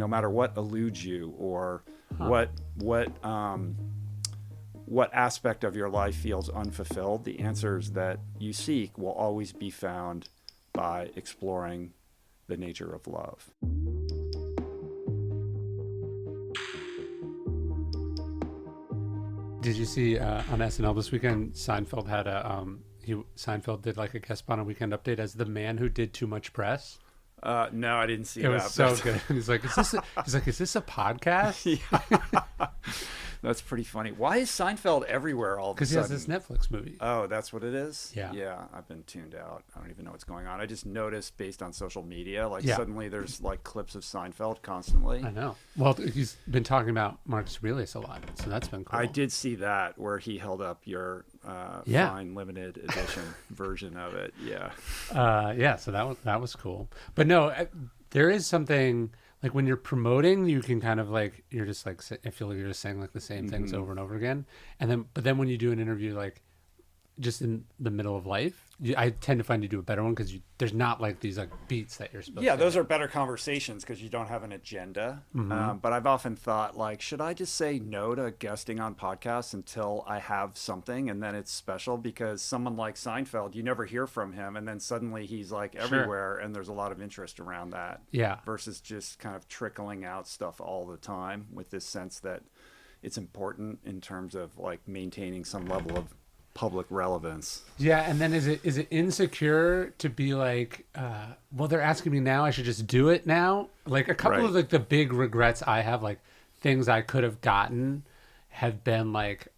no matter what eludes you or what aspect of your life feels unfulfilled, the answers that you seek will always be found by exploring the nature of love. Did you see on SNL this weekend, Seinfeld had Seinfeld did like a guest spot on Weekend Update as the man who did too much press. No, I didn't see that. It was so good. He's like, is this a podcast? Yeah. That's pretty funny. Why is Seinfeld everywhere all of a sudden? Because he has this Netflix movie. Oh, that's what it is? Yeah. Yeah, I've been tuned out. I don't even know what's going on. I just noticed based on social media, suddenly there's like clips of Seinfeld constantly. I know. Well, he's been talking about Marcus Aurelius a lot, so that's been cool. I did see that where he held up your fine limited edition version of it. Yeah. So that was cool. But no, there is something... Like when you're promoting, you can kind of like, you're just like, I feel like you're just saying like the same things over and over again. But then when you do an interview, like just in the middle of life, I tend to find you do a better one because there's not like these like beats that you're supposed to. Yeah, those are better conversations because you don't have an agenda. But I've often thought like, should I just say no to guesting on podcasts until I have something and then it's special? Because someone like Seinfeld, you never hear from him and then suddenly he's like everywhere and there's a lot of interest around that. Yeah. Versus just kind of trickling out stuff all the time with this sense that it's important in terms of like maintaining some level of public relevance. Yeah, and then is it insecure to be like, well, they're asking me now, I should just do it now? Like a couple of like the big regrets I have, like things I could have gotten have been like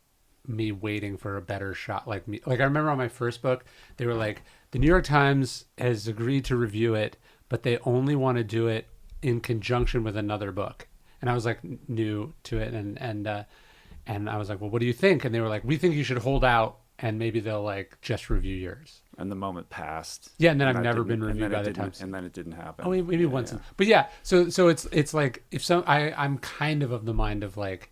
me waiting for a better shot. Like I remember on my first book, they were like, the New York Times has agreed to review it, but they only want to do it in conjunction with another book. And I was like new to it, and I was like, well, what do you think? And they were like, we think you should hold out and maybe they'll like just review yours. And the moment passed. Yeah, and then I've never been reviewed by the Times. And then it didn't happen. Oh, maybe once. Yeah. But yeah, so it's like if I'm kind of the mind of like,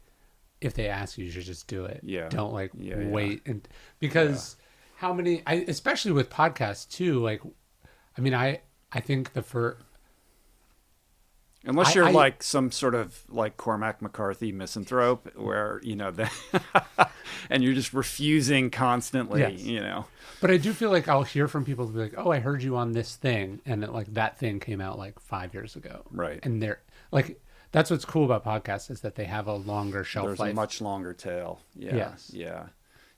if they ask you, you should just do it. Yeah. Don't like wait and because how many especially with podcasts too. Like, I mean, I think unless you're like some sort of like Cormac McCarthy misanthrope where, and you're just refusing constantly, But I do feel like I'll hear from people to be like, oh, I heard you on this thing. And that thing came out like 5 years ago. Right. And they're like, that's what's cool about podcasts is that they have a longer shelf life. There's a much longer tail. Yeah. Yes. Yeah.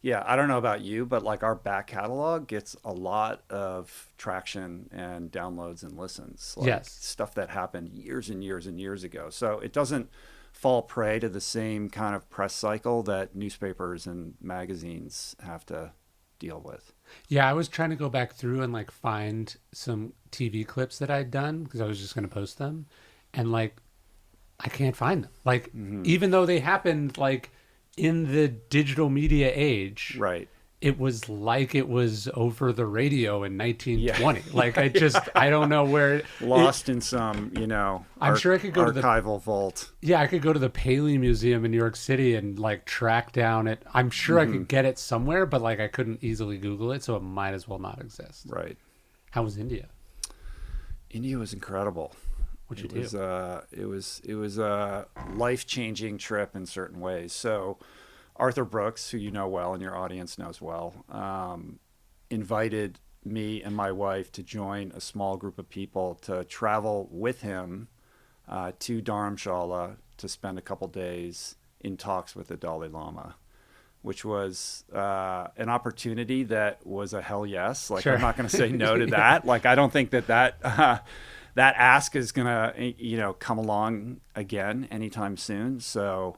Yeah, I don't know about you, but like our back catalog gets a lot of traction and downloads and listens. Like stuff that happened years and years and years ago. So it doesn't fall prey to the same kind of press cycle that newspapers and magazines have to deal with. Yeah, I was trying to go back through and like find some TV clips that I'd done because I was just going to post them. And like, I can't find them. Like, even though they happened like in the digital media age, right? It was like it was over the radio in 1920. Yeah. Like I don't know where lost in some, I'm sure I could go to the archival vault. Yeah, I could go to the Paley Museum in New York City and like track down it. I'm sure I could get it somewhere, but like I couldn't easily Google it, so it might as well not exist. Right. How was India? India was incredible. What'd you do? It was a life-changing trip in certain ways. So Arthur Brooks, who you know well and your audience knows well, invited me and my wife to join a small group of people to travel with him to Dharamshala to spend a couple days in talks with the Dalai Lama, which was an opportunity that was a hell yes. Like, sure. I'm not going to say no to that. Like, I don't think that ask is going to, come along again anytime soon. So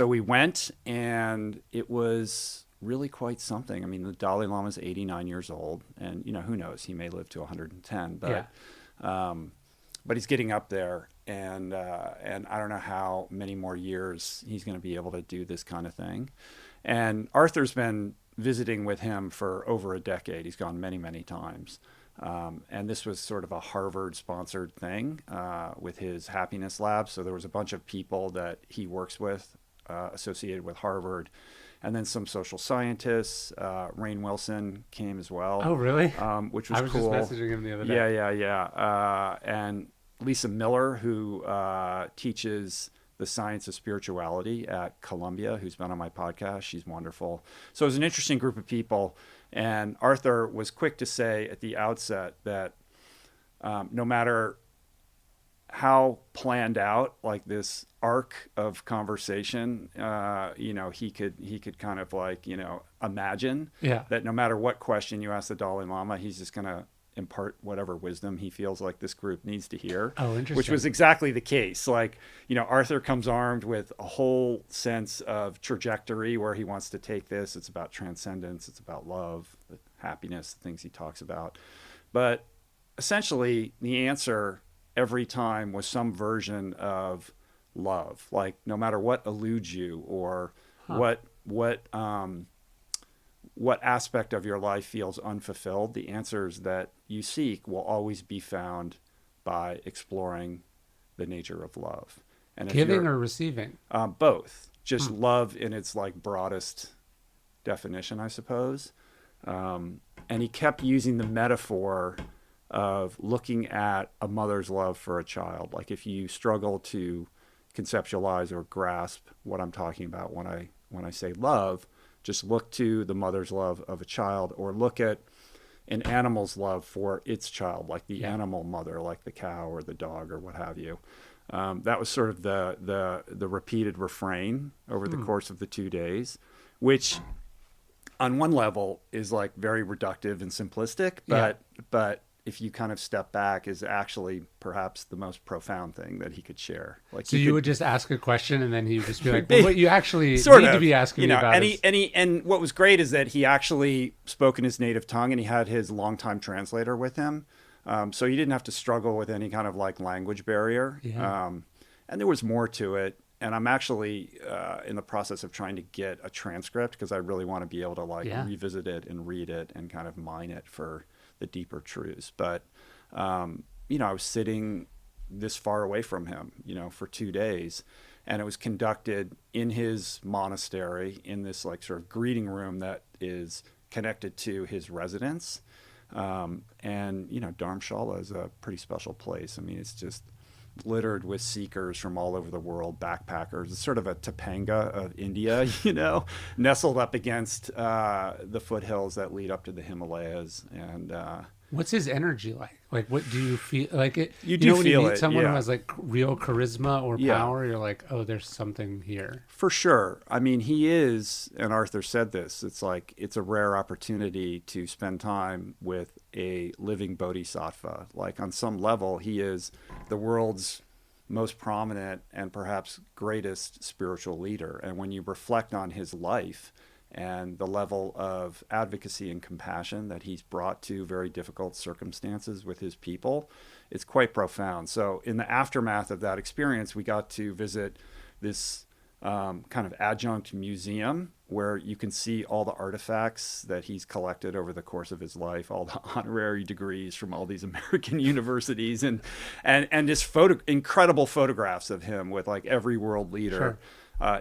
we went, and it was really quite something. I mean, the Dalai Lama is 89 years old, and, who knows, he may live to 110, but he's getting up there, and I don't know how many more years he's going to be able to do this kind of thing. And Arthur's been visiting with him for over a decade. He's gone many, many times. And this was sort of a Harvard-sponsored thing with his happiness lab. So there was a bunch of people that he works with associated with Harvard. And then some social scientists. Rainn Wilson came as well. Oh, really? Which was cool. I was just messaging him the other day. Yeah. And Lisa Miller, who teaches the science of spirituality at Columbia, who's been on my podcast. She's wonderful. So it was an interesting group of people. And Arthur was quick to say at the outset that no matter how planned out like this arc of conversation, he could kind of like, imagine that no matter what question you ask the Dalai Lama, he's just going to impart whatever wisdom he feels like this group needs to hear. Oh, interesting. Which was exactly the case. Like, Arthur comes armed with a whole sense of trajectory where he wants to take this. It's about transcendence. It's about love, the happiness, the things he talks about. But essentially the answer every time was some version of love. Like, no matter what eludes you or what aspect of your life feels unfulfilled, the answers that you seek will always be found by exploring the nature of love. And giving or receiving? Both. Just love in its like broadest definition, I suppose. And he kept using the metaphor of looking at a mother's love for a child. Like, if you struggle to conceptualize or grasp what I'm talking about when I say love, just look to the mother's love of a child, or look at an animal's love for its child, like the animal mother, like the cow or the dog or what have you. That was sort of the repeated refrain over the course of the 2 days, which on one level is like very reductive and simplistic, but if you kind of step back, is actually perhaps the most profound thing that he could share. Like, so you would just ask a question and then he would just be like, well, what you actually need to be asking me about and what was great is that he actually spoke in his native tongue, and he had his longtime translator with him. So he didn't have to struggle with any kind of like language barrier. And there was more to it. And I'm actually in the process of trying to get a transcript, because I really want to be able to revisit it and read it and kind of mine it for the deeper truths. But, I was sitting this far away from him, for 2 days, and it was conducted in his monastery in this like sort of greeting room that is connected to his residence. And, Dharamshala is a pretty special place. I mean, it's just littered with seekers from all over the world, backpackers. It's sort of a Topanga of India, nestled up against the foothills that lead up to the Himalayas. And what's his energy like? Like, what do you feel like? You do when feel you meet it, someone who has like real charisma or power, you're like, oh, there's something here. For sure. I mean, he is, and Arthur said this, it's like, it's a rare opportunity to spend time with a living bodhisattva. Like, on some level, he is the world's most prominent and perhaps greatest spiritual leader. And when you reflect on his life and the level of advocacy and compassion that he's brought to very difficult circumstances with his people, it's quite profound. So in the aftermath of that experience, we got to visit this kind of adjunct museum where you can see all the artifacts that he's collected over the course of his life, all the honorary degrees from all these American universities, and just incredible photographs of him with like every world leader. Sure.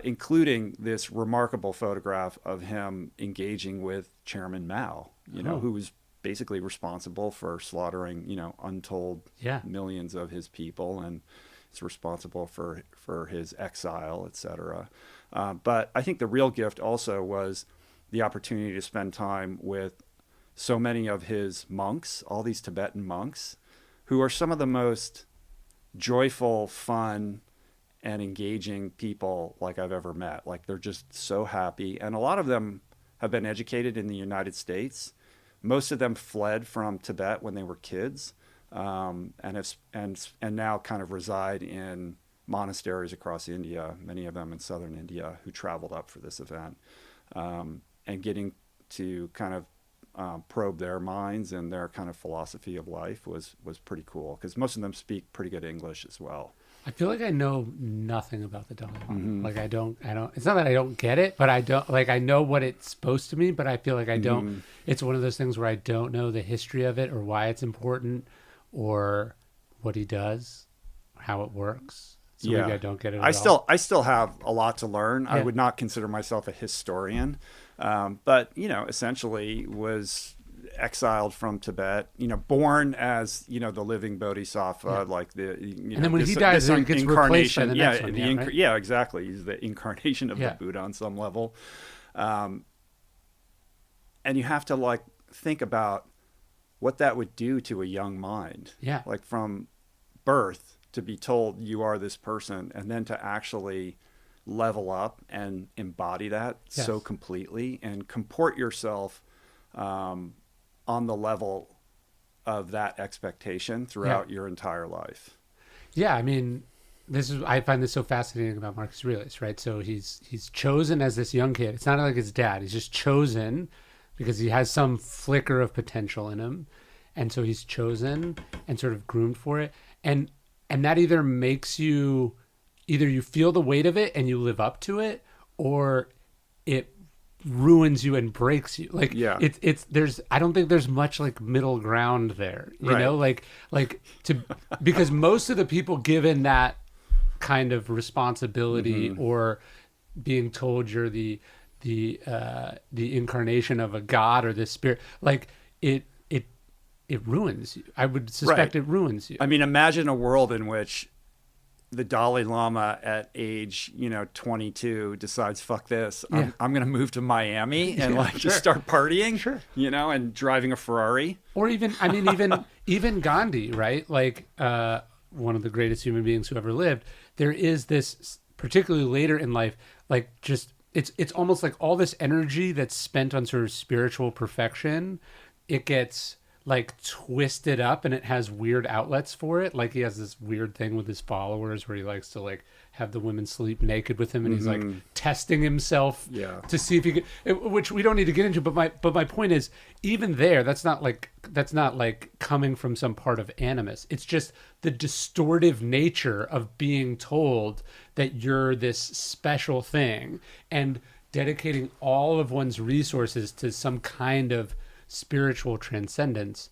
Including this remarkable photograph of him engaging with Chairman Mao, who was basically responsible for slaughtering, untold millions of his people, and is responsible for his exile, etc. But I think the real gift also was the opportunity to spend time with so many of his monks, all these Tibetan monks, who are some of the most joyful, fun, and engaging people like I've ever met. Like, they're just so happy. And a lot of them have been educated in the United States. Most of them fled from Tibet when they were kids, and now kind of reside in monasteries across India, many of them in southern India, who traveled up for this event. And getting to kind of probe their minds and their kind of philosophy of life was pretty cool, because most of them speak pretty good English as well. I feel like I know nothing about the Dalai Lama. Mm-hmm. Like, I don't, it's not that I don't get it, but I don't, like, I know what it's supposed to mean, but I feel like I don't, it's one of those things where I don't know the history of it or why it's important or what he does, how it works. So maybe I don't get it at all. I still have a lot to learn. Yeah. I would not consider myself a historian, but, essentially was exiled from Tibet, born as, the living bodhisattva, like and then when he dies, he gets replaced by the next one. Right? Yeah, exactly. He's the incarnation of the Buddha on some level. And you have to like think about what that would do to a young mind. Yeah. Like from birth to be told you are this person, and then to actually level up and embody that so completely and comport yourself on the level of that expectation throughout your entire life. Yeah, I mean, I find this so fascinating about Marcus Aurelius, right? So he's chosen as this young kid. It's not like his dad. He's just chosen because he has some flicker of potential in him. And so he's chosen and sort of groomed for it. And that either makes you feel the weight of it and you live up to it, or it ruins you and breaks you. Like I don't think there's much like middle ground there, you know, because most of the people given that kind of responsibility or being told you're the incarnation of a god or this spirit, like it ruins you. I would suspect it ruins you. I mean, imagine a world in which the Dalai Lama at age, 22 decides, fuck this. I'm going to move to Miami and just start partying, and driving a Ferrari. Or even Gandhi, right? Like, one of the greatest human beings who ever lived. There is this, particularly later in life, like just, it's almost like all this energy that's spent on sort of spiritual perfection, it gets like twisted up and it has weird outlets for it. Like he has this weird thing with his followers where he likes to like have the women sleep naked with him, and he's like testing himself to see if he could, which we don't need to get into. But my point is, even there, that's not like coming from some part of animus. It's just the distortive nature of being told that you're this special thing and dedicating all of one's resources to some kind of spiritual transcendence.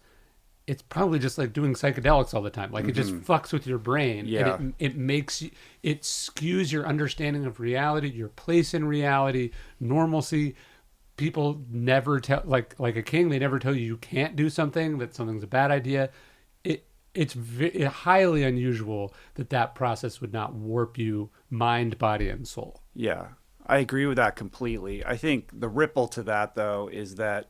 It's probably just like doing psychedelics all the time. Like it just fucks with your brain. Yeah. And it makes you, it skews your understanding of reality, your place in reality, normalcy. People never tell, like a king, they never tell you can't do something, that something's a bad idea. It's highly unusual that process would not warp you mind, body, and soul. Yeah, I agree with that completely. I think the ripple to that, though, is that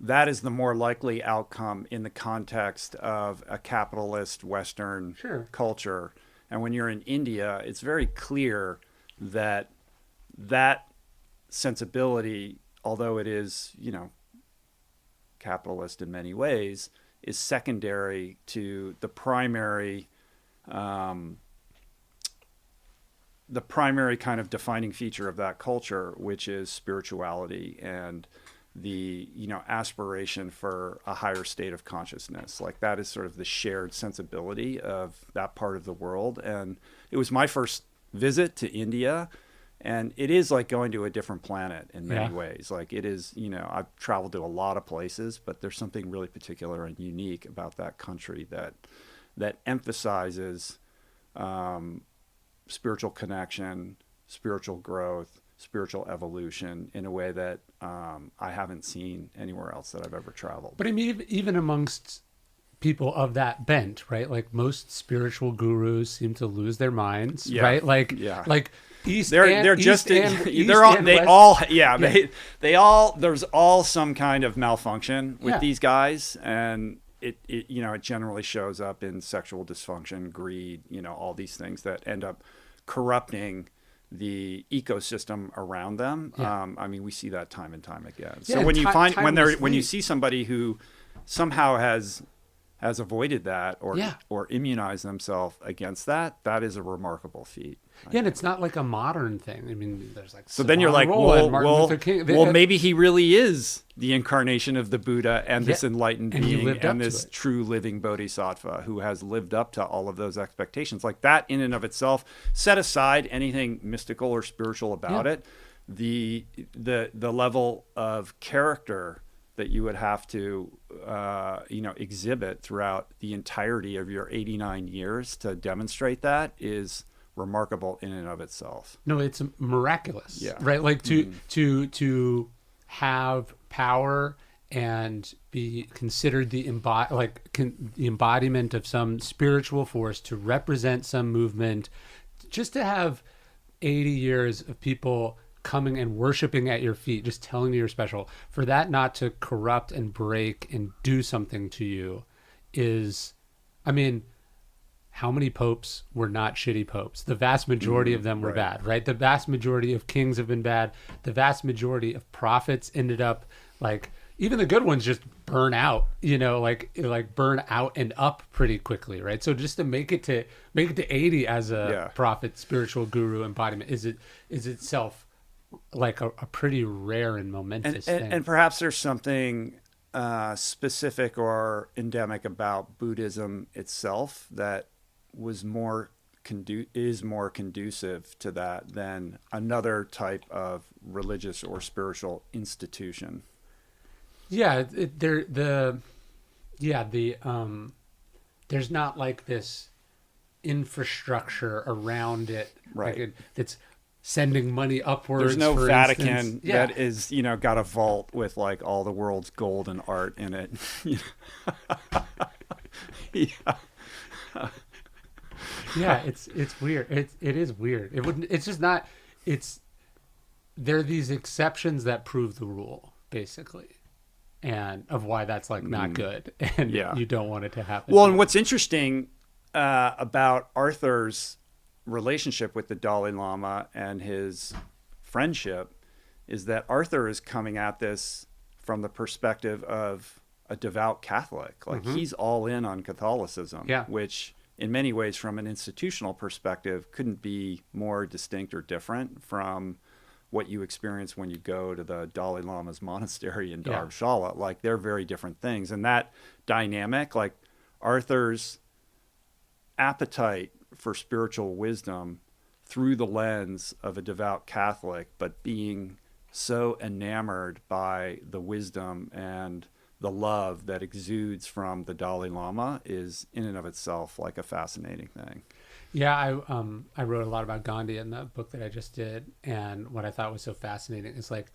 that is the more likely outcome in the context of a capitalist Western culture. And when you're in India, it's very clear that sensibility, although it is, capitalist in many ways, is secondary to the primary kind of defining feature of that culture, which is spirituality and the aspiration for a higher state of consciousness. Like that is sort of the shared sensibility of that part of the world. And it was my first visit to India, and it is like going to a different planet in many ways. Like it is, I've traveled to a lot of places, but there's something really particular and unique about that country that emphasizes spiritual connection, spiritual growth, spiritual evolution in a way that I haven't seen anywhere else that I've ever traveled. But I mean, even amongst people of that bent, right? Like most spiritual gurus seem to lose their minds, right? Like East there's all some kind of malfunction with these guys, and it generally shows up in sexual dysfunction, greed, all these things that end up corrupting the ecosystem around them. I mean, we see that time and time again. So when you see somebody who somehow has avoided that or immunized themselves against that is a remarkable feat. And it's not like a modern thing. I mean, there's like so then you're like, maybe he really is the incarnation of the Buddha and this enlightened being and this true living bodhisattva who has lived up to all of those expectations. Like that in and of itself, set aside anything mystical or spiritual about it, the level of character that you would have to exhibit throughout the entirety of your 89 years to demonstrate that is remarkable in and of itself. No, it's miraculous, right? Like to have power and be considered the embodiment of some spiritual force, to represent some movement, just to have 80 years of people coming and worshiping at your feet, just telling you you're special, for that not to corrupt and break and do something to you is, I mean, how many popes were not shitty popes? The vast majority of them were bad, right? The vast majority of kings have been bad. The vast majority of prophets ended up like, even the good ones just burn out, like burn out and up pretty quickly, right? So just to make it to 80 as a prophet, spiritual guru embodiment is itself like a pretty rare and momentous thing. And perhaps there's something specific or endemic about Buddhism itself that is more conducive to that than another type of religious or spiritual institution. Yeah, there's not like this infrastructure around it, right? Like that's sending money upwards. There's no Vatican that is, got a vault with like all the world's gold and art in it. Yeah, it's weird. It is weird. It's just not. There are these exceptions that prove the rule, basically. And of why that's like not good, and you don't want it to happen. Well, and what's interesting about Arthur's relationship with the Dalai Lama and his friendship is that Arthur is coming at this from the perspective of a devout Catholic. Like he's all in on Catholicism, which in many ways from an institutional perspective couldn't be more distinct or different from what you experience when you go to the Dalai Lama's monastery in Dharamshala. Like they're very different things. And that dynamic, like Arthur's appetite for spiritual wisdom through the lens of a devout Catholic, but being so enamored by the wisdom and the love that exudes from the Dalai Lama is in and of itself like a fascinating thing. Yeah, I wrote a lot about Gandhi in the book that I just did, and what I thought was so fascinating is like,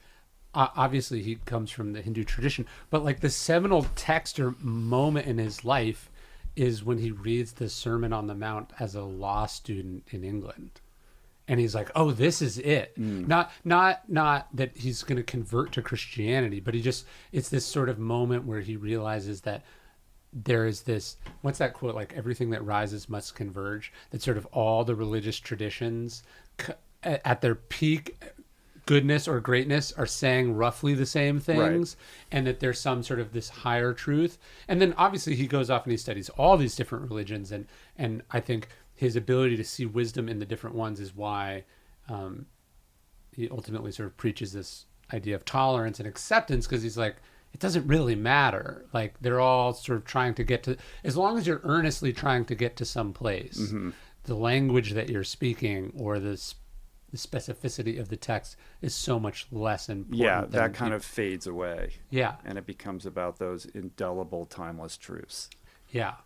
obviously he comes from the Hindu tradition, but like the seminal text or moment in his life is when he reads the Sermon on the Mount as a law student in England, and he's like, "Oh, this is it." Not that he's going to convert to Christianity, but it's this sort of moment where he realizes that there is this, what's that quote, like everything that rises must converge, that sort of all the religious traditions at their peak goodness or greatness are saying roughly the same things, and that there's some sort of this higher truth. And then obviously he goes off and he studies all these different religions, and I think his ability to see wisdom in the different ones is why he ultimately sort of preaches this idea of tolerance and acceptance, because he's like, it doesn't really matter. Like they're all sort of trying to get to, as long as you're earnestly trying to get to some place, the language that you're speaking or the specificity of the text is so much less important. Yeah, that kind of fades away. Yeah. And it becomes about those indelible, timeless truths. Yeah.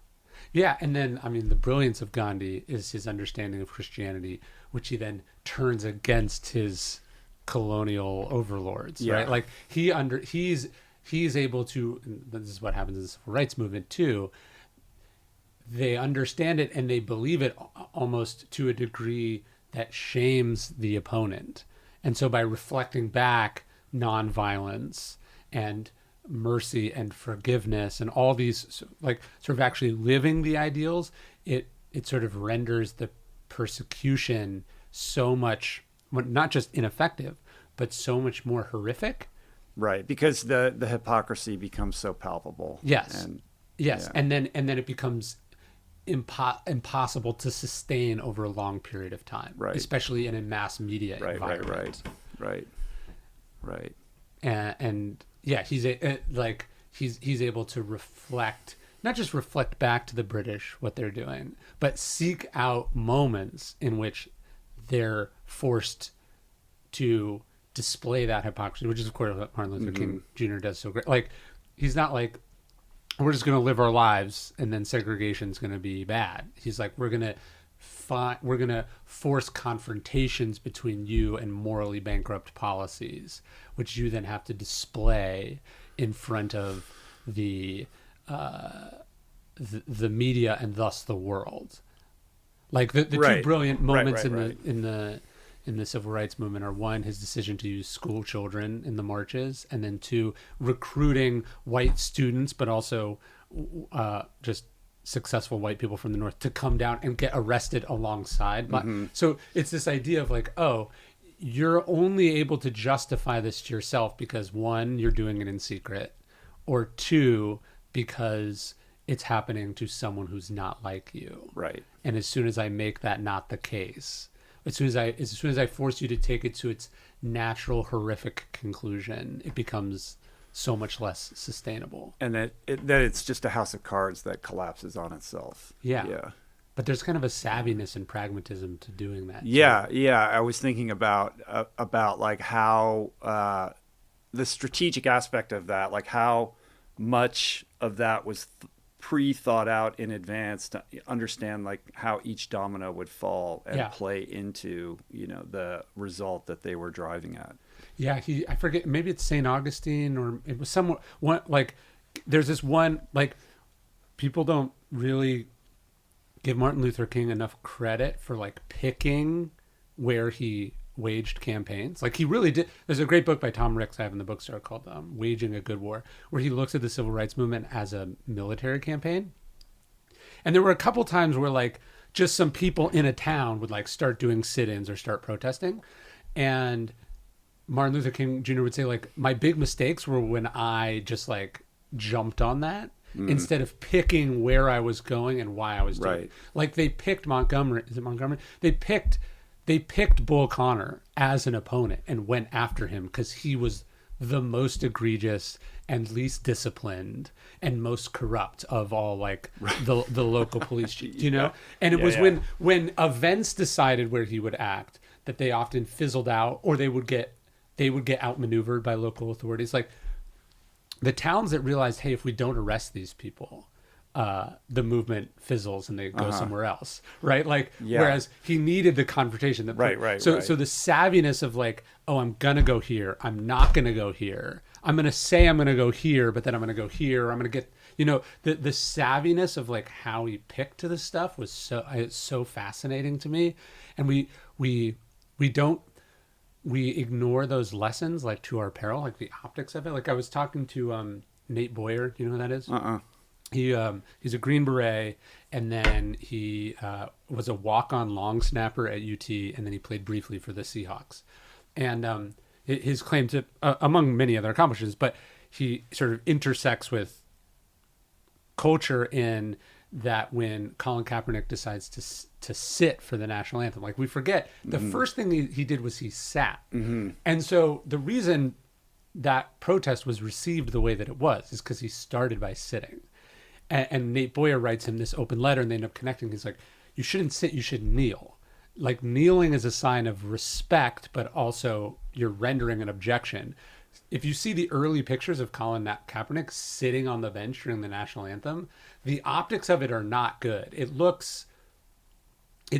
Yeah, and then, I mean, the brilliance of Gandhi is his understanding of Christianity, which he then turns against his colonial overlords, right? Like he's able to, and this is what happens in the civil rights movement too, they understand it and they believe it almost to a degree that shames the opponent. And so by reflecting back nonviolence and mercy and forgiveness and all these, like sort of actually living the ideals, it sort of renders the persecution so much, not just ineffective, but so much more horrific. Right, because the hypocrisy becomes so palpable. Yes. And then it becomes impossible to sustain over a long period of time, especially in a mass media environment. Right. And yeah, he's able to reflect, not just reflect back to the British what they're doing, but seek out moments in which they're forced to display that hypocrisy, which is of course what Martin Luther King Jr. does so great. Like, he's not like, we're just going to live our lives and then segregation is going to be bad. He's like, we're going to we're going to force confrontations between you and morally bankrupt policies, which you then have to display in front of the media and thus the world. Like the two brilliant moments in the civil rights movement are, one, his decision to use school children in the marches, and then two, recruiting white students, but also just successful white people from the North to come down and get arrested alongside. So it's this idea of like, oh, you're only able to justify this to yourself because, one, you're doing it in secret, or two, because it's happening to someone who's not like you. Right. And as soon as I make that not the case, as soon as I force you to take it to its natural horrific conclusion, it becomes so much less sustainable. And that it's just a house of cards that collapses on itself. Yeah. But there's kind of a savviness and pragmatism to doing that. Yeah. I was thinking about like how the strategic aspect of that, like how much of that was pre-thought out in advance to understand like how each domino would fall and play into, the result that they were driving at. Yeah, I forget, maybe it's St. Augustine, or it was somewhat one, like there's this one, like people don't really give Martin Luther King enough credit for like picking where he waged campaigns. Like he really did. There's a great book by Tom Ricks I have in the bookstore called Waging a Good War, where he looks at the civil rights movement as a military campaign. And there were a couple times where like just some people in a town would like start doing sit-ins or start protesting. And Martin Luther King Jr. would say like, my big mistakes were when I just like jumped on that instead of picking where I was going and why I was doing it. Like they picked Montgomery. Is it Montgomery? They picked Bull Connor as an opponent and went after him because he was the most egregious and least disciplined and most corrupt of all like the local police chiefs, And it was when events decided where he would act that they often fizzled out, or they would get outmaneuvered by local authorities. Like the towns that realized, hey, if we don't arrest these people, the movement fizzles and they go somewhere else, right? Like, whereas he needed the confrontation. So the savviness of like, oh, I'm gonna go here, I'm not gonna go here. I'm gonna say I'm gonna go here, but then I'm gonna go here. Or I'm gonna get, the savviness of like how he picked to this stuff was so fascinating to me, and we ignore those lessons like to our peril, like the optics of it. Like I was talking to Nate Boyer. Do you know who that is? He's a Green Beret, and then he was a walk-on long snapper at UT, and then he played briefly for the Seahawks. And his claim to, among many other accomplishments, but he sort of intersects with culture in that when Colin Kaepernick decides to sit for the national anthem, like we forget the first thing he did was he sat. And so the reason that protest was received the way that it was is because he started by sitting. And Nate Boyer writes him this open letter, and they end up connecting. He's like, you shouldn't sit, you should kneel. Like kneeling is a sign of respect, but also you're rendering an objection. If you see the early pictures of Colin Kaepernick sitting on the bench during the national anthem, the optics of it are not good. It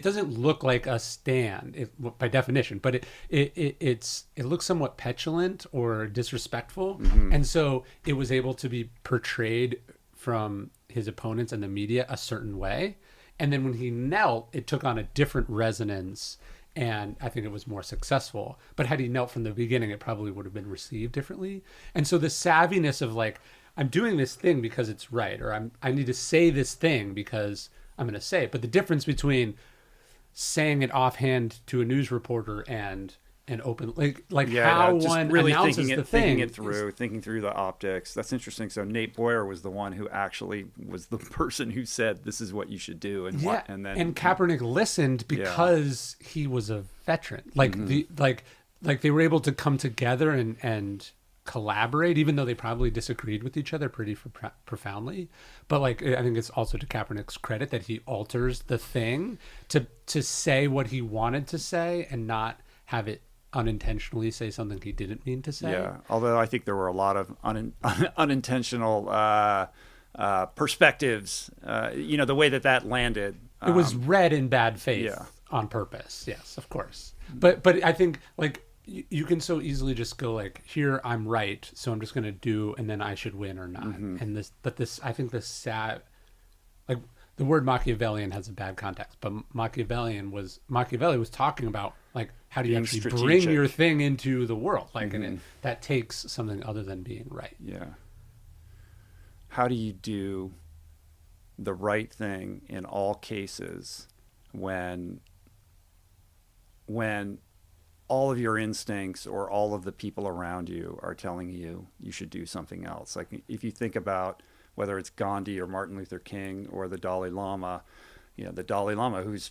doesn't look like a stand by definition, but it looks somewhat petulant or disrespectful. And so it was able to be portrayed from his opponents and the media a certain way. And then when he knelt, it took on a different resonance, and I think it was more successful. But had he knelt from the beginning, it probably would have been received differently. And so the savviness of like, I'm doing this thing because it's right, or I need to say this thing because I'm going to say it. But the difference between saying it offhand to a news reporter and open, how one really announces the thing, thinking through the optics. That's interesting. So Nate Boyer was the one who actually was the person who said this is what you should do, and Kaepernick listened because he was a veteran. Like they were able to come together and collaborate, even though they probably disagreed with each other pretty profoundly. But like, I think it's also to Kaepernick's credit that he alters the thing to say what he wanted to say and not have it unintentionally say something he didn't mean to say. Yeah, although I think there were a lot of unintentional perspectives. The way that landed It was read in bad faith Yeah. on purpose. Yes, of course. But I think like you can so easily just go like, here I'm right, so I'm just going to do, and then I should win or not. And this I think the sad, like the word Machiavellian has a bad context, but Machiavelli was talking about like how do you Being actually strategic. bring your thing into the world, like and that takes something other than being right. Yeah. How do you do the right thing in all cases when all of your instincts or all of the people around you are telling you you should do something else? Like if you think about whether it's Gandhi or Martin Luther King or the Dalai Lama, the Dalai Lama whose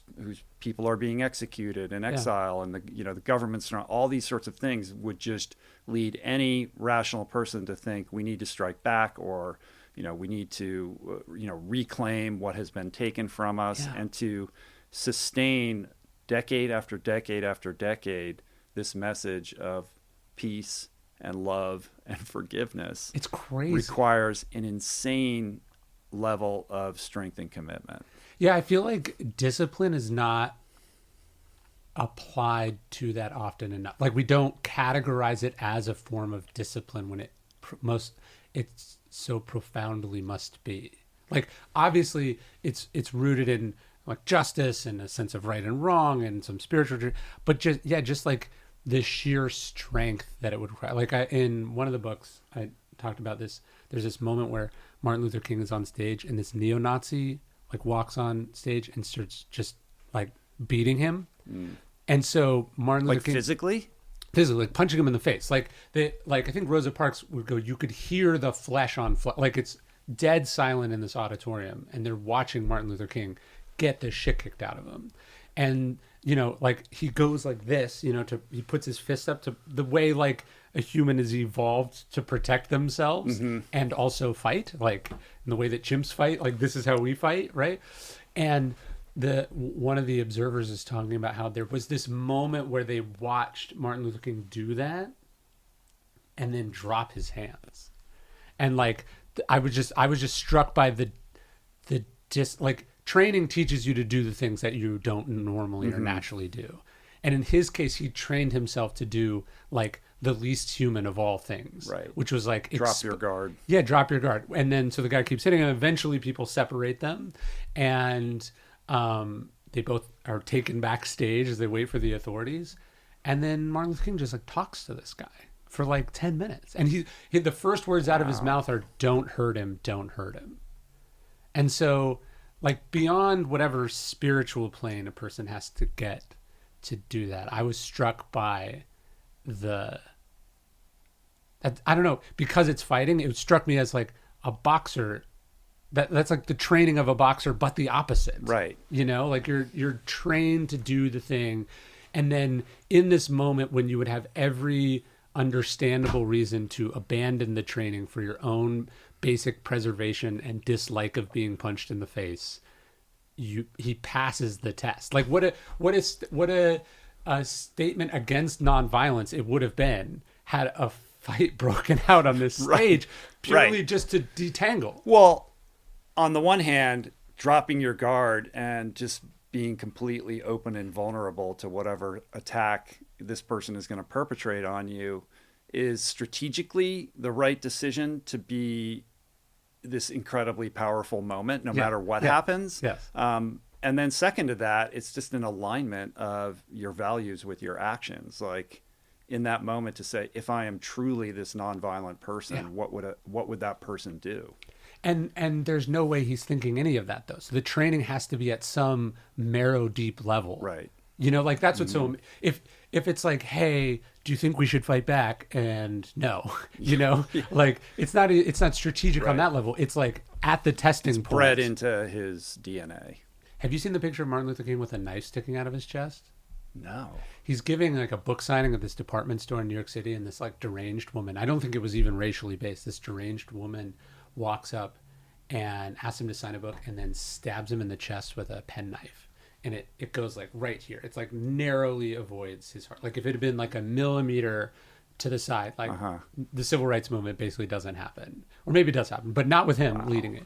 people are being executed in exile, and the governments, all these sorts of things would just lead any rational person to think we need to strike back, or we need to reclaim what has been taken from us, and to sustain decade after decade after decade this message of peace and love and forgiveness. It's crazy. Requires an insane level of strength and commitment. Yeah, I feel like discipline is not applied to that often enough. Like we don't categorize it as a form of discipline when it's so profoundly must be. Like obviously it's rooted in like justice and a sense of right and wrong and some spiritual, but just like the sheer strength that it would require. Like in one of the books I talked about this, there's this moment where Martin Luther King is on stage and this neo-Nazi like walks on stage and starts just like beating him. And so Martin Luther King physically like punching him in the face. Like I think Rosa Parks would go, you could hear the flesh on flesh. Like it's dead silent in this auditorium and they're watching Martin Luther King get the shit kicked out of him. And like he goes like this, he puts his fist up to the way like a human is evolved to protect themselves and also fight, like in the way that chimps fight, like this is how we fight, right? And one of the observers is talking about how there was this moment where they watched Martin Luther King do that and then drop his hands. And like I was just struck by the like training teaches you to do the things that you don't normally or naturally do. And in his case, he trained himself to do like the least human of all things, right? Which was like drop your guard. Yeah, drop your guard. And then so the guy keeps hitting him. Eventually, people separate them, and they both are taken backstage as they wait for the authorities. And then Martin Luther King just like talks to this guy for like 10 minutes, and he the first words out of his mouth are "Don't hurt him, don't hurt him." And so, like beyond whatever spiritual plane a person has to get to do that, I was struck by I don't know, because it's fighting, it struck me as like a boxer. That's like the training of a boxer, but the opposite. Right. Like you're trained to do the thing. And then in this moment when you would have every understandable reason to abandon the training for your own basic preservation and dislike of being punched in the face, he passes the test. Like what a statement against nonviolence it would have been had a fight broken out on this stage purely just to detangle. Well, on the one hand, dropping your guard and just being completely open and vulnerable to whatever attack this person is going to perpetrate on you is strategically the right decision to be this incredibly powerful moment, no matter what happens. Yes. And then second to that, it's just an alignment of your values with your actions. Like in that moment to say, if I am truly this nonviolent person, what would that person do? And there's no way he's thinking any of that though. So the training has to be at some marrow deep level. Right. Like that's what's so, if it's like, hey, do you think we should fight back? And no, like it's not strategic on that level. It's like at the testing point. Bred into his DNA. Have you seen the picture of Martin Luther King with a knife sticking out of his chest? No. He's giving like a book signing at this department store in New York City, and this like deranged woman, I don't think it was even racially based, this deranged woman walks up and asks him to sign a book and then stabs him in the chest with a penknife. And it goes like right here. It's like narrowly avoids his heart. Like if it had been like a millimeter to the side, like the civil rights movement basically doesn't happen. Or maybe it does happen, but not with him leading it.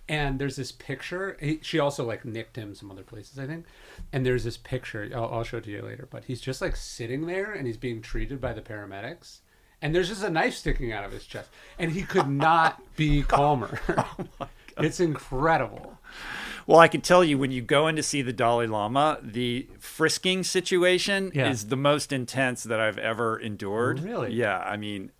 And there's this picture. She also like nicked him some other places, I think. And there's this picture. I'll show it to you later. But he's just like sitting there and he's being treated by the paramedics. And there's just a knife sticking out of his chest. And he could not be calmer. Oh my God. It's incredible. Well, I can tell you, when you go in to see the Dalai Lama, the frisking situation is the most intense that I've ever endured. Really? Yeah, I mean,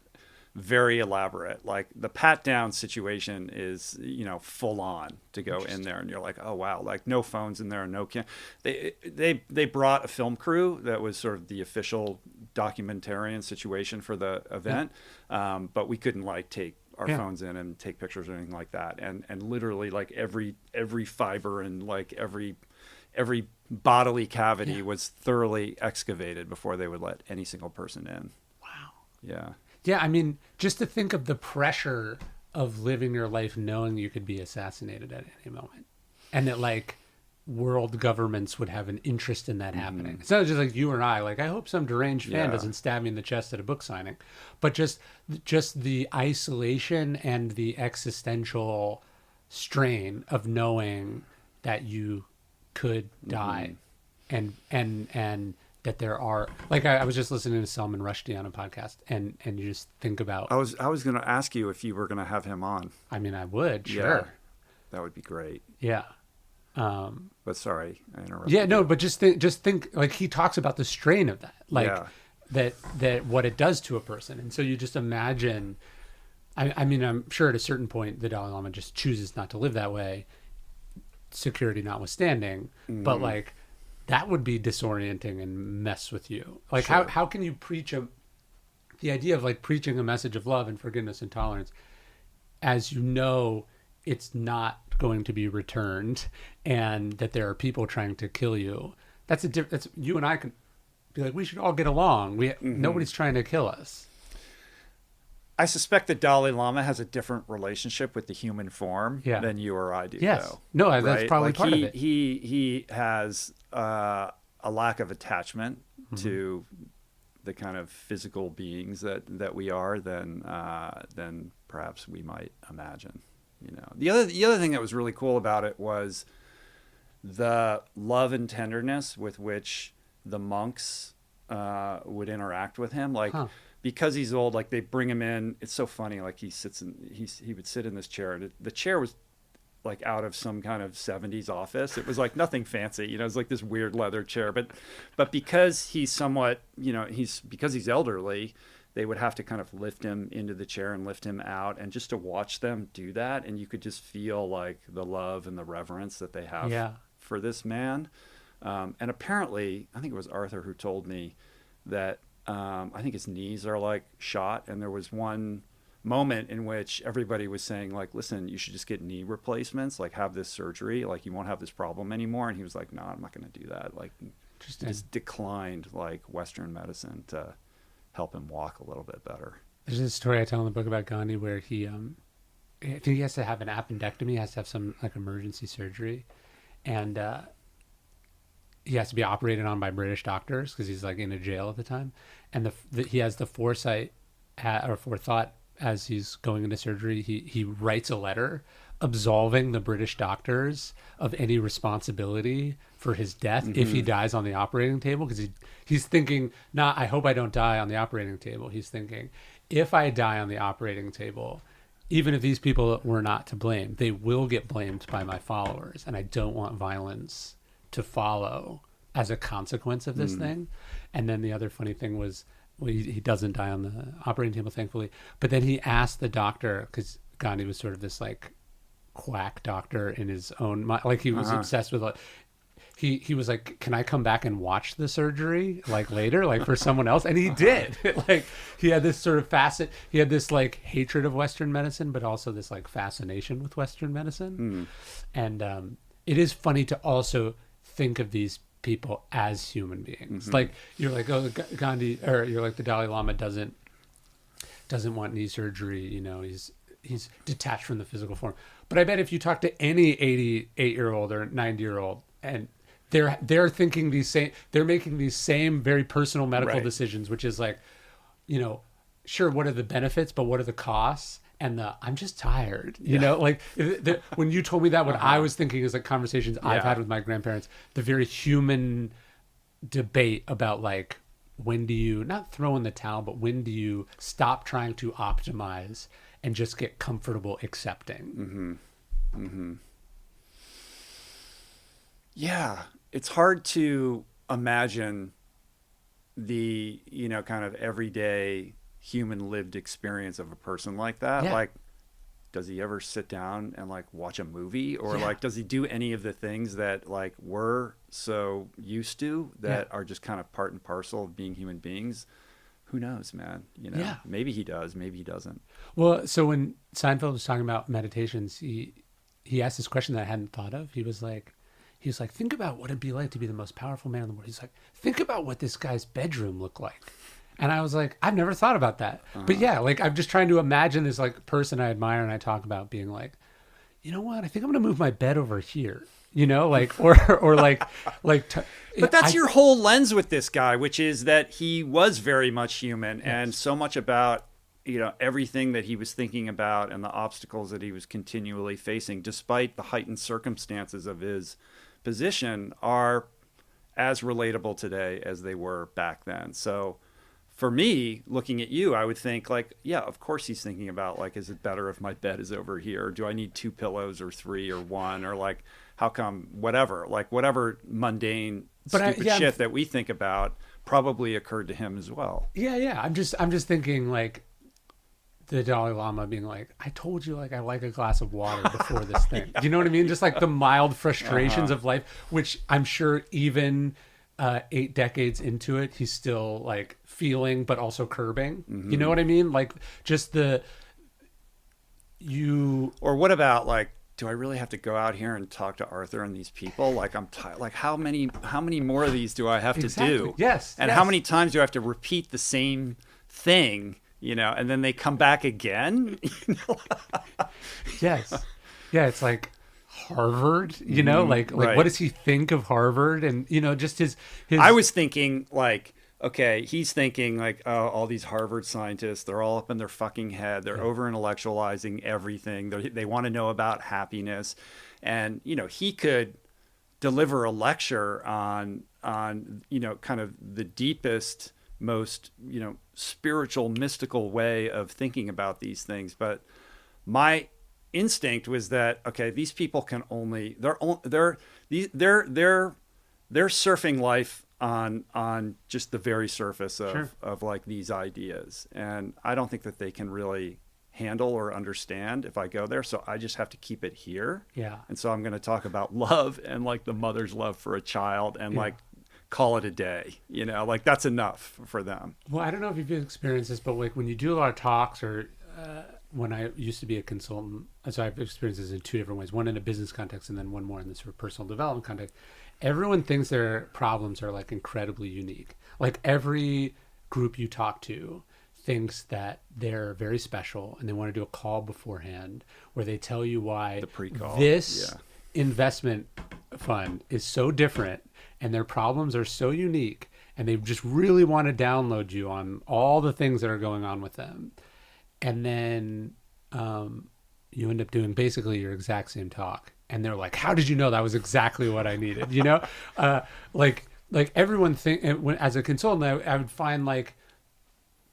very elaborate. Like the pat down situation is, full on to go in there, and you're like, oh wow, like no phones in there, no They brought a film crew that was sort of the official documentarian situation for the event, but we couldn't like take our phones in and take pictures or anything like that, and literally like every fiber and like every bodily cavity was thoroughly excavated before they would let any single person in. Wow. Yeah, I mean, just to think of the pressure of living your life knowing you could be assassinated at any moment, and that like world governments would have an interest in that happening. It's not just like you and I, like, I hope some deranged fan doesn't stab me in the chest at a book signing, but just the isolation and the existential strain of knowing that you could die, and that there are, like, I was just listening to Salman Rushdie on a podcast, and you just think about. I was going to ask you if you were going to have him on. I mean, I would, sure. Yeah, that would be great. Yeah. But sorry, I interrupted. Yeah, no, but just think, like, he talks about the strain of that, like that what it does to a person, and so you just imagine. I mean, I'm sure at a certain point the Dalai Lama just chooses not to live that way, security notwithstanding, but like that would be disorienting and mess with you. Like, sure. how can you preach the idea of like preaching a message of love and forgiveness and tolerance, as you know it's not going to be returned, and that there are people trying to kill you. That's you and I can be like, we should all get along. Nobody's trying to kill us. I suspect the Dalai Lama has a different relationship with the human form than you or I do. Yes. Though, no, right? That's probably like part of it. He has a lack of attachment to the kind of physical beings that we are than perhaps we might imagine. The other thing that was really cool about it was the love and tenderness with which the monks would interact with him. Like, because he's old, like they bring him in. It's so funny. Like he would sit in this chair, and the chair was like out of some kind of 70s office. It was like nothing fancy, it was like this weird leather chair, but because he's somewhat, because he's elderly, they would have to kind of lift him into the chair and lift him out, and just to watch them do that, and you could just feel like the love and the reverence that they have for this man. And apparently, I think it was Arthur who told me that I think his knees are like shot, and there was one moment in which everybody was saying like, listen, you should just get knee replacements, like have this surgery, like you won't have this problem anymore. And he was like, no, I'm not going to do that. Like, just declined like Western medicine to help him walk a little bit better. There's a story I tell in the book about Gandhi where he, I think he has to have an appendectomy, has to have some like emergency surgery, and he has to be operated on by British doctors because he's like in a jail at the time, and he has the forethought as he's going into surgery. He writes a letter absolving the British doctors of any responsibility for his death if he dies on the operating table, because he's thinking, not I hope I don't die on the operating table. He's thinking, if I die on the operating table, even if these people were not to blame, they will get blamed by my followers, and I don't want violence to follow as a consequence of this thing. And then the other funny thing was, well, he doesn't die on the operating table, thankfully, but then he asked the doctor, because Gandhi was sort of this like quack doctor in his own mind, like he was obsessed with he was like, can I come back and watch the surgery like later, like for someone else? And he did. Like he had this sort of he had this like hatred of Western medicine, but also this like fascination with Western medicine. And it is funny to also think of these people as human beings. Like you're like, oh, Gandhi, or you're like, the Dalai Lama doesn't want knee surgery, he's detached from the physical form. But I bet if you talk to any 88-year-old or 90-year-old, and they're thinking they're making these same very personal medical decisions, which is like, sure, what are the benefits, but what are the costs? and I'm just tired. You know, like when you told me that, what I was thinking is like conversations I've had with my grandparents, the very human debate about like, when do you not throw in the towel, but when do you stop trying to optimize and just get comfortable accepting? Yeah, it's hard to imagine the, you know, kind of everyday human lived experience of a person like that. Yeah. Like, does he ever sit down and like watch a movie, or like does he do any of the things that like we're so used to that are just kind of part and parcel of being human beings? Who knows, man? You know, maybe he does, maybe he doesn't. Well, so when Seinfeld was talking about meditations, he asked this question that I hadn't thought of. He was like, think about what it'd be like to be the most powerful man in the world. He's like, think about what this guy's bedroom looked like. And I was like, I've never thought about that. But yeah, like I'm just trying to imagine this like person I admire and I talk about being like, you know what? I think I'm going to move my bed over here. You know, like, or like, but that's your whole lens with this guy, which is that he was very much human and so much about, you know, everything that he was thinking about and the obstacles that he was continually facing, despite the heightened circumstances of his position, are as relatable today as they were back then. So for me, looking at you, I would think like, yeah, of course he's thinking about like, is it better if my bed is over here? Do I need 2 pillows or 3 or 1? Or like, how come whatever mundane, stupid shit that we think about probably occurred to him as well. Yeah. I'm just thinking like the Dalai Lama being like, I told you, like, I like a glass of water before this thing. Do you know what I mean? Just like the mild frustrations of life, which I'm sure even 8 decades into it, he's still like feeling, but also curbing. You know what I mean? Like just or what about like, do I really have to go out here and talk to Arthur and these people? Like I'm tired. Like how many more of these do I have to do? Yes. And how many times do I have to repeat the same thing? You know, and then they come back again. You know? Yes. Yeah. It's like Harvard, you know, like what does he think of Harvard? And, you know, just his... I was thinking like, okay, he's thinking like, oh, all these Harvard scientists, they're all up in their fucking head. They're over intellectualizing everything. They want to know about happiness. And, you know, he could deliver a lecture on, you know, kind of the deepest, most, you know, spiritual, mystical way of thinking about these things. But my instinct was that, okay, these people can only, they're surfing life on just the very surface of like these ideas. And I don't think that they can really handle or understand if I go there. So I just have to keep it here. Yeah. And so I'm going to talk about love and like the mother's love for a child and like call it a day, you know, like that's enough for them. Well, I don't know if you've experienced this, but like when you do a lot of talks or when I used to be a consultant, so I've experienced this in 2 different ways, one in a business context and then one more in the sort of personal development context. Everyone thinks their problems are like incredibly unique. Like every group you talk to thinks that they're very special and they want to do a call beforehand where they tell you why the pre-call. This investment fund is so different and their problems are so unique and they just really want to download you on all the things that are going on with them. And then you end up doing basically your exact same talk. And they're like, how did you know that was exactly what I needed? You know, like everyone as a consultant, I would find like,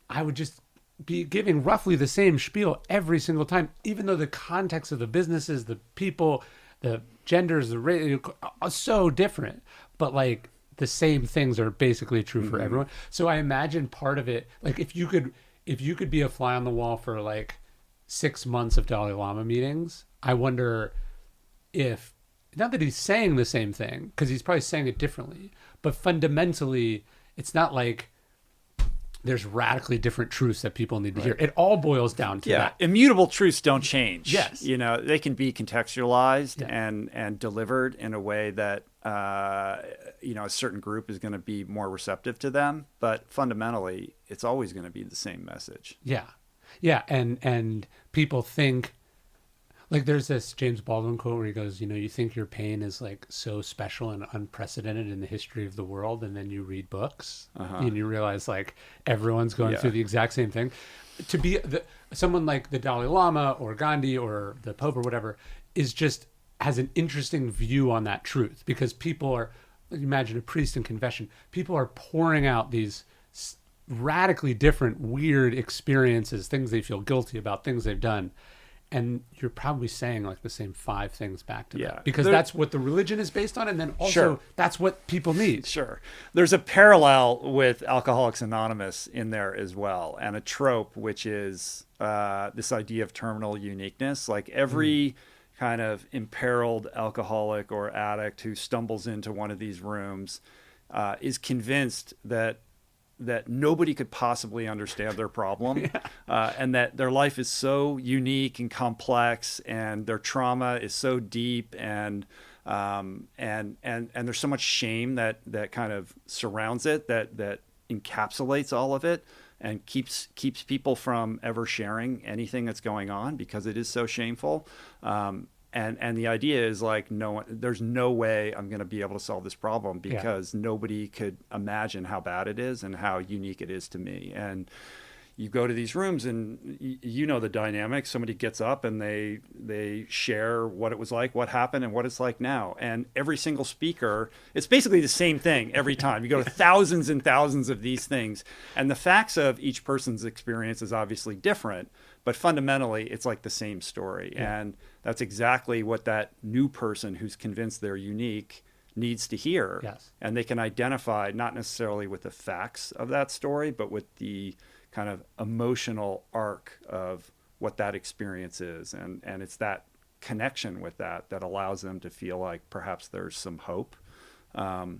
I would just be giving roughly the same spiel every single time, even though the context of the businesses, the people, the genders, the race are so different, but like the same things are basically true for everyone. So I imagine part of it, like if you could be a fly on the wall for like 6 months of Dalai Lama meetings, I wonder if, not that he's saying the same thing, because he's probably saying it differently, but fundamentally, it's not like there's radically different truths that people need to hear. It all boils down to that. Immutable truths don't change. Yes. You know, they can be contextualized and delivered in a way that, you know, a certain group is going to be more receptive to them. But fundamentally, it's always going to be the same message. Yeah. Yeah. And people think, like there's this James Baldwin quote where he goes, you know, you think your pain is like so special and unprecedented in the history of the world. And then you read books and you realize like everyone's going through the exact same thing. someone like the Dalai Lama or Gandhi or the Pope or whatever has an interesting view on that truth, because people are, imagine a priest in confession, people are pouring out these radically different, weird experiences, things they feel guilty about, things they've done. And you're probably saying like the same 5 things back to them, because that's what the religion is based on. And then also that's what people need. Sure. There's a parallel with Alcoholics Anonymous in there as well, and a trope, which is this idea of terminal uniqueness. Like every kind of imperiled alcoholic or addict who stumbles into one of these rooms is convinced that nobody could possibly understand their problem, and that their life is so unique and complex, and their trauma is so deep, and there's so much shame that kind of surrounds it, that encapsulates all of it, and keeps people from ever sharing anything that's going on, because it is so shameful. And the idea is like, there's no way I'm going to be able to solve this problem, because nobody could imagine how bad it is and how unique it is to me. And you go to these rooms and you know the dynamic. Somebody gets up and they share what it was like, what happened, and what it's like now. And every single speaker, it's basically the same thing every time. You go to thousands and thousands of these things, and the facts of each person's experience is obviously different, but fundamentally it's like the same story. And that's exactly what that new person who's convinced they're unique needs to hear. Yes. And they can identify not necessarily with the facts of that story, but with the kind of emotional arc of what that experience is. And it's that connection with that allows them to feel like perhaps there's some hope. And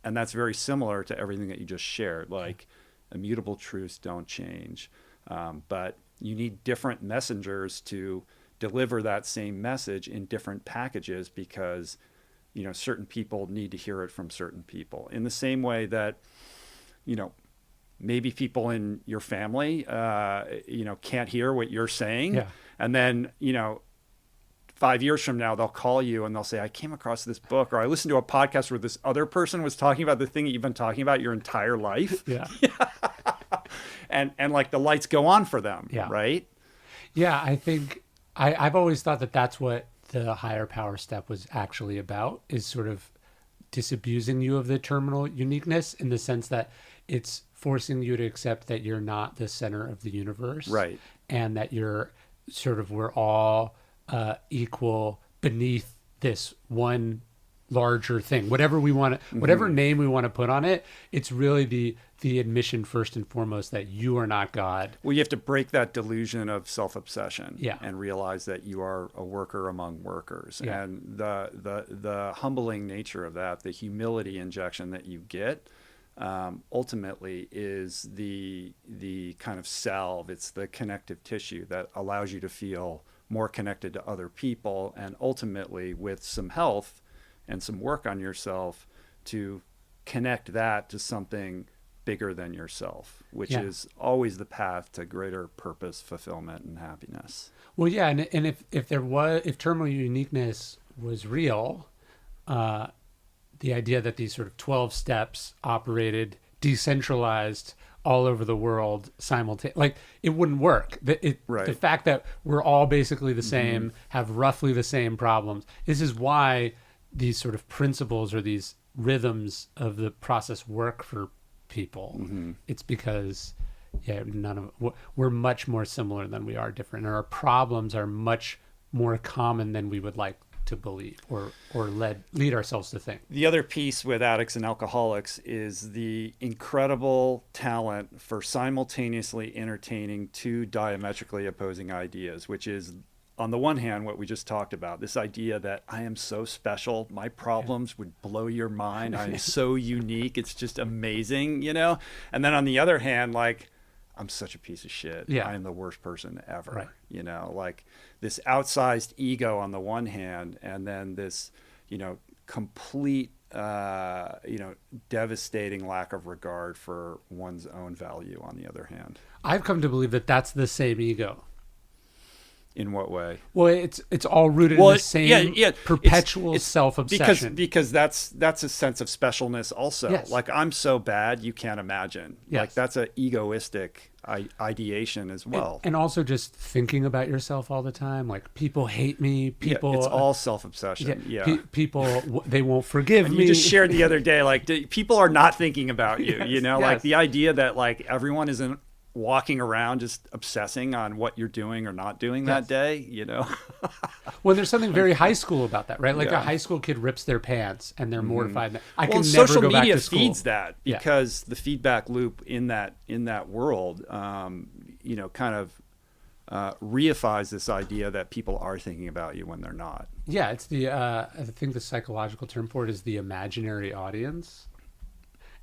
that's very similar to everything that you just shared, like immutable truths don't change. But you need different messengers to deliver that same message in different packages, because, certain people need to hear it from certain people. In the same way that, maybe people in your family, can't hear what you're saying. Yeah. And then, 5 years from now, they'll call you and they'll say, I came across this book, or I listened to a podcast where this other person was talking about the thing that you've been talking about your entire life. Yeah. and like the lights go on for them. Yeah. Right. Yeah. I think I've always thought that that's what the higher power step was actually about, is sort of disabusing you of the terminal uniqueness, in the sense that it's forcing you to accept that you're not the center of the universe. Right. And that we're all equal beneath this one larger thing, whatever we want to, whatever name we want to put on it. It's really the admission first and foremost that you are not God. Well, you have to break that delusion of self-obsession, yeah, and realize that you are a worker among workers. Yeah. And the humbling nature of that, the humility injection that you get, ultimately is the kind of salve. It's the connective tissue that allows you to feel more connected to other people, and ultimately, with some health and some work on yourself, to connect that to something bigger than yourself, which is always the path to greater purpose, fulfillment, and happiness. Well, yeah, and if terminal uniqueness was real, the idea that these sort of 12 steps operated decentralized all over the world simultaneously, like, it wouldn't work. The fact that we're all basically the same, have roughly the same problems. This is why these sort of principles or these rhythms of the process work for people. It's because we're much more similar than we are different, and our problems are much more common than we would like to believe or lead ourselves to think. The other piece with addicts and alcoholics is the incredible talent for simultaneously entertaining two diametrically opposing ideas, which is, on the one hand, what we just talked about, this idea that I am so special, my problems would blow your mind, I'm so unique, it's just amazing, And then on the other hand, like, I'm such a piece of shit. I am the worst person ever. Right. Like this outsized ego on the one hand, and then this, complete, devastating lack of regard for one's own value on the other hand. I've come to believe that that's the same ego. In what way? Well, it's all rooted in the same perpetual self-obsession. Because that's a sense of specialness also. Yes. Like, I'm so bad you can't imagine. Yes. Like, that's an egoistic ideation as well. And also just thinking about yourself all the time. Like, people hate me. People. It's all self-obsession. Yeah. People, they won't forgive me. You just shared the other day, like, people are not thinking about you. Yes, you know, yes. like the idea that like everyone isn't walking around just obsessing on what you're doing or not doing that day, you know. Well, there's something very high school about that, right? Like a high school kid rips their pants and they're mortified. I can never social go back media to school. feeds that because the feedback loop in that world, you know, kind of reifies this idea that people are thinking about you when they're not. Yeah, it's the I think the psychological term for it is the imaginary audience,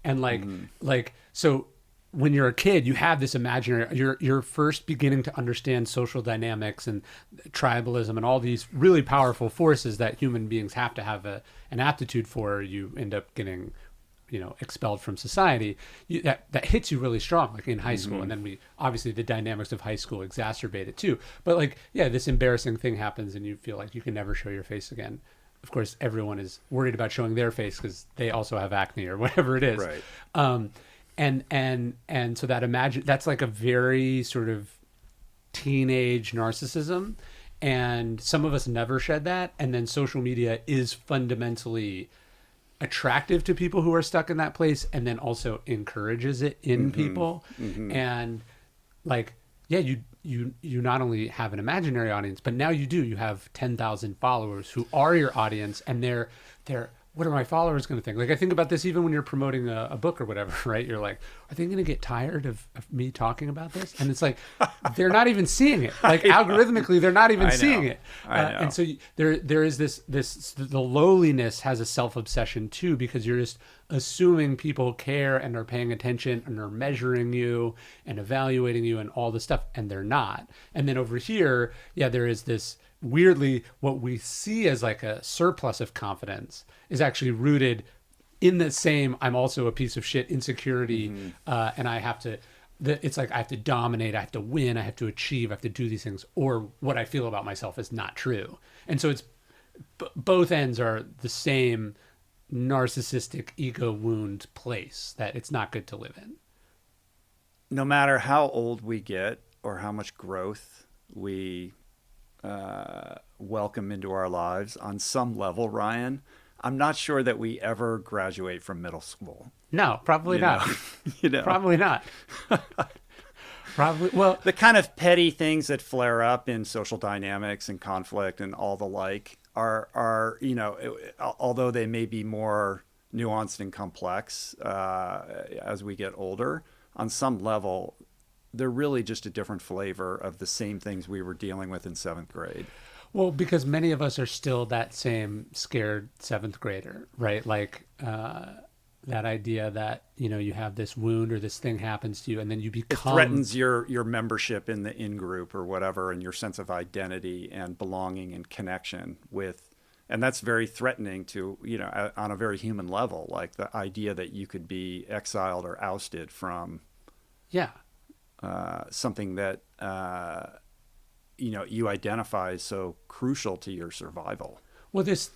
and like so. When you're a kid, you have this imaginary, you're first beginning to understand social dynamics and tribalism and all these really powerful forces that human beings have to have an aptitude for. You end up getting, you know, expelled from society. That hits you really strong, like in high school. And then obviously the dynamics of high school exacerbate it too. But like, yeah, this embarrassing thing happens and you feel like you can never show your face again. Of course, everyone is worried about showing their face because they also have acne or whatever it is. Right. And so that's like a very sort of teenage narcissism, and some of us never shed that, and then social media is fundamentally attractive to people who are stuck in that place, and then also encourages it in people. And like, yeah, you not only have an imaginary audience, but now you have 10,000 followers who are your audience, and they're what are my followers going to think? Like, I think about this even when you're promoting a book or whatever, right? You're like, are they going to get tired of me talking about this? And it's like, they're not even seeing it. Like, algorithmically, they're not even seeing it. I know. And so there is the lowliness has a self-obsession too, because you're just assuming people care and are paying attention and are measuring you and evaluating you and all this stuff, and they're not. And then over here, yeah, there is this, weirdly, what we see as like a surplus of confidence is actually rooted in the same I'm also a piece of shit insecurity, and I have to it's like I have to dominate, I have to win, I have to achieve, I have to do these things, or what I feel about myself is not true. And so it's both ends are the same narcissistic ego wound place that it's not good to live in. No matter how old we get or how much growth we welcome into our lives, on some level, Ryan, I'm not sure that we ever graduate from middle school. No, probably not. You know, probably not. Probably. Well, the kind of petty things that flare up in social dynamics and conflict and all the like are you know, although they may be more nuanced and complex as we get older, on some level, they're really just a different flavor of the same things we were dealing with in 7th grade. Well, because many of us are still that same scared 7th grader, right? Like that idea that, you know, you have this wound or this thing happens to you and then you become... It threatens your membership in the in-group or whatever, and your sense of identity and belonging and connection with... And that's very threatening to, you know, on a very human level, like the idea that you could be exiled or ousted from... Yeah. Something that, you know, you identify as so crucial to your survival. Well, this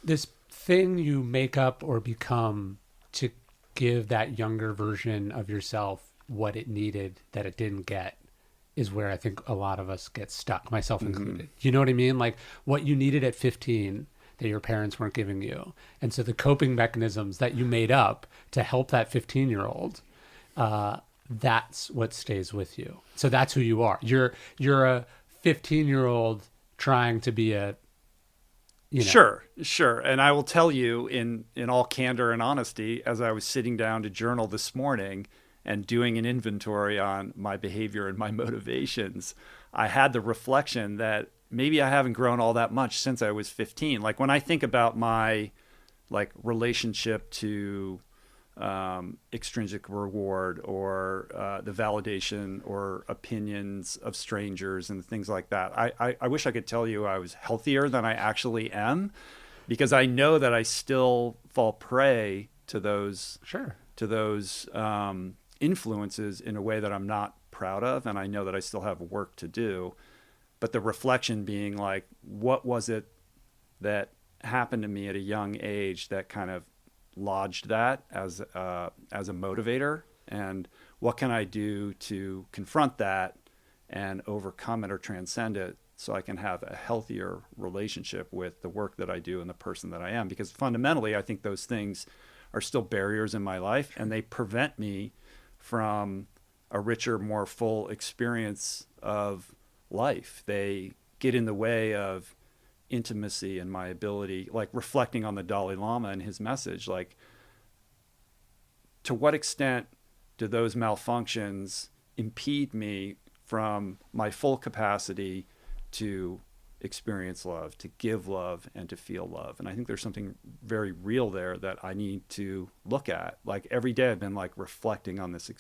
thing you make up or become to give that younger version of yourself what it needed that it didn't get is where I think a lot of us get stuck, myself included. You know what I mean? Like what you needed at 15 that your parents weren't giving you. And so the coping mechanisms that you made up to help that 15-year-old, that's what stays with you. So that's who you are. You're a 15-year-old trying to be a, you know. Sure. And I will tell you in all candor and honesty, as I was sitting down to journal this morning and doing an inventory on my behavior and my motivations, I had the reflection that maybe I haven't grown all that much since I was 15. Like when I think about my like relationship to extrinsic reward or the validation or opinions of strangers and things like that. I wish I could tell you I was healthier than I actually am, because I know that I still fall prey to those influences in a way that I'm not proud of, and I know that I still have work to do. but the reflection being like, what was it that happened to me at a young age that kind of lodged that as a motivator, and what can I do to confront that and overcome it or transcend it so I can have a healthier relationship with the work that I do and the person that I am. Because fundamentally, I think those things are still barriers in my life, and they prevent me from a richer, more full experience of life. They get in the way of intimacy and my ability, like reflecting on the Dalai Lama and his message, like, to what extent do those malfunctions impede me from my full capacity to experience love, to give love, and to feel love? And I think there's something very real there that I need to look at. Like every day I've been like reflecting on this.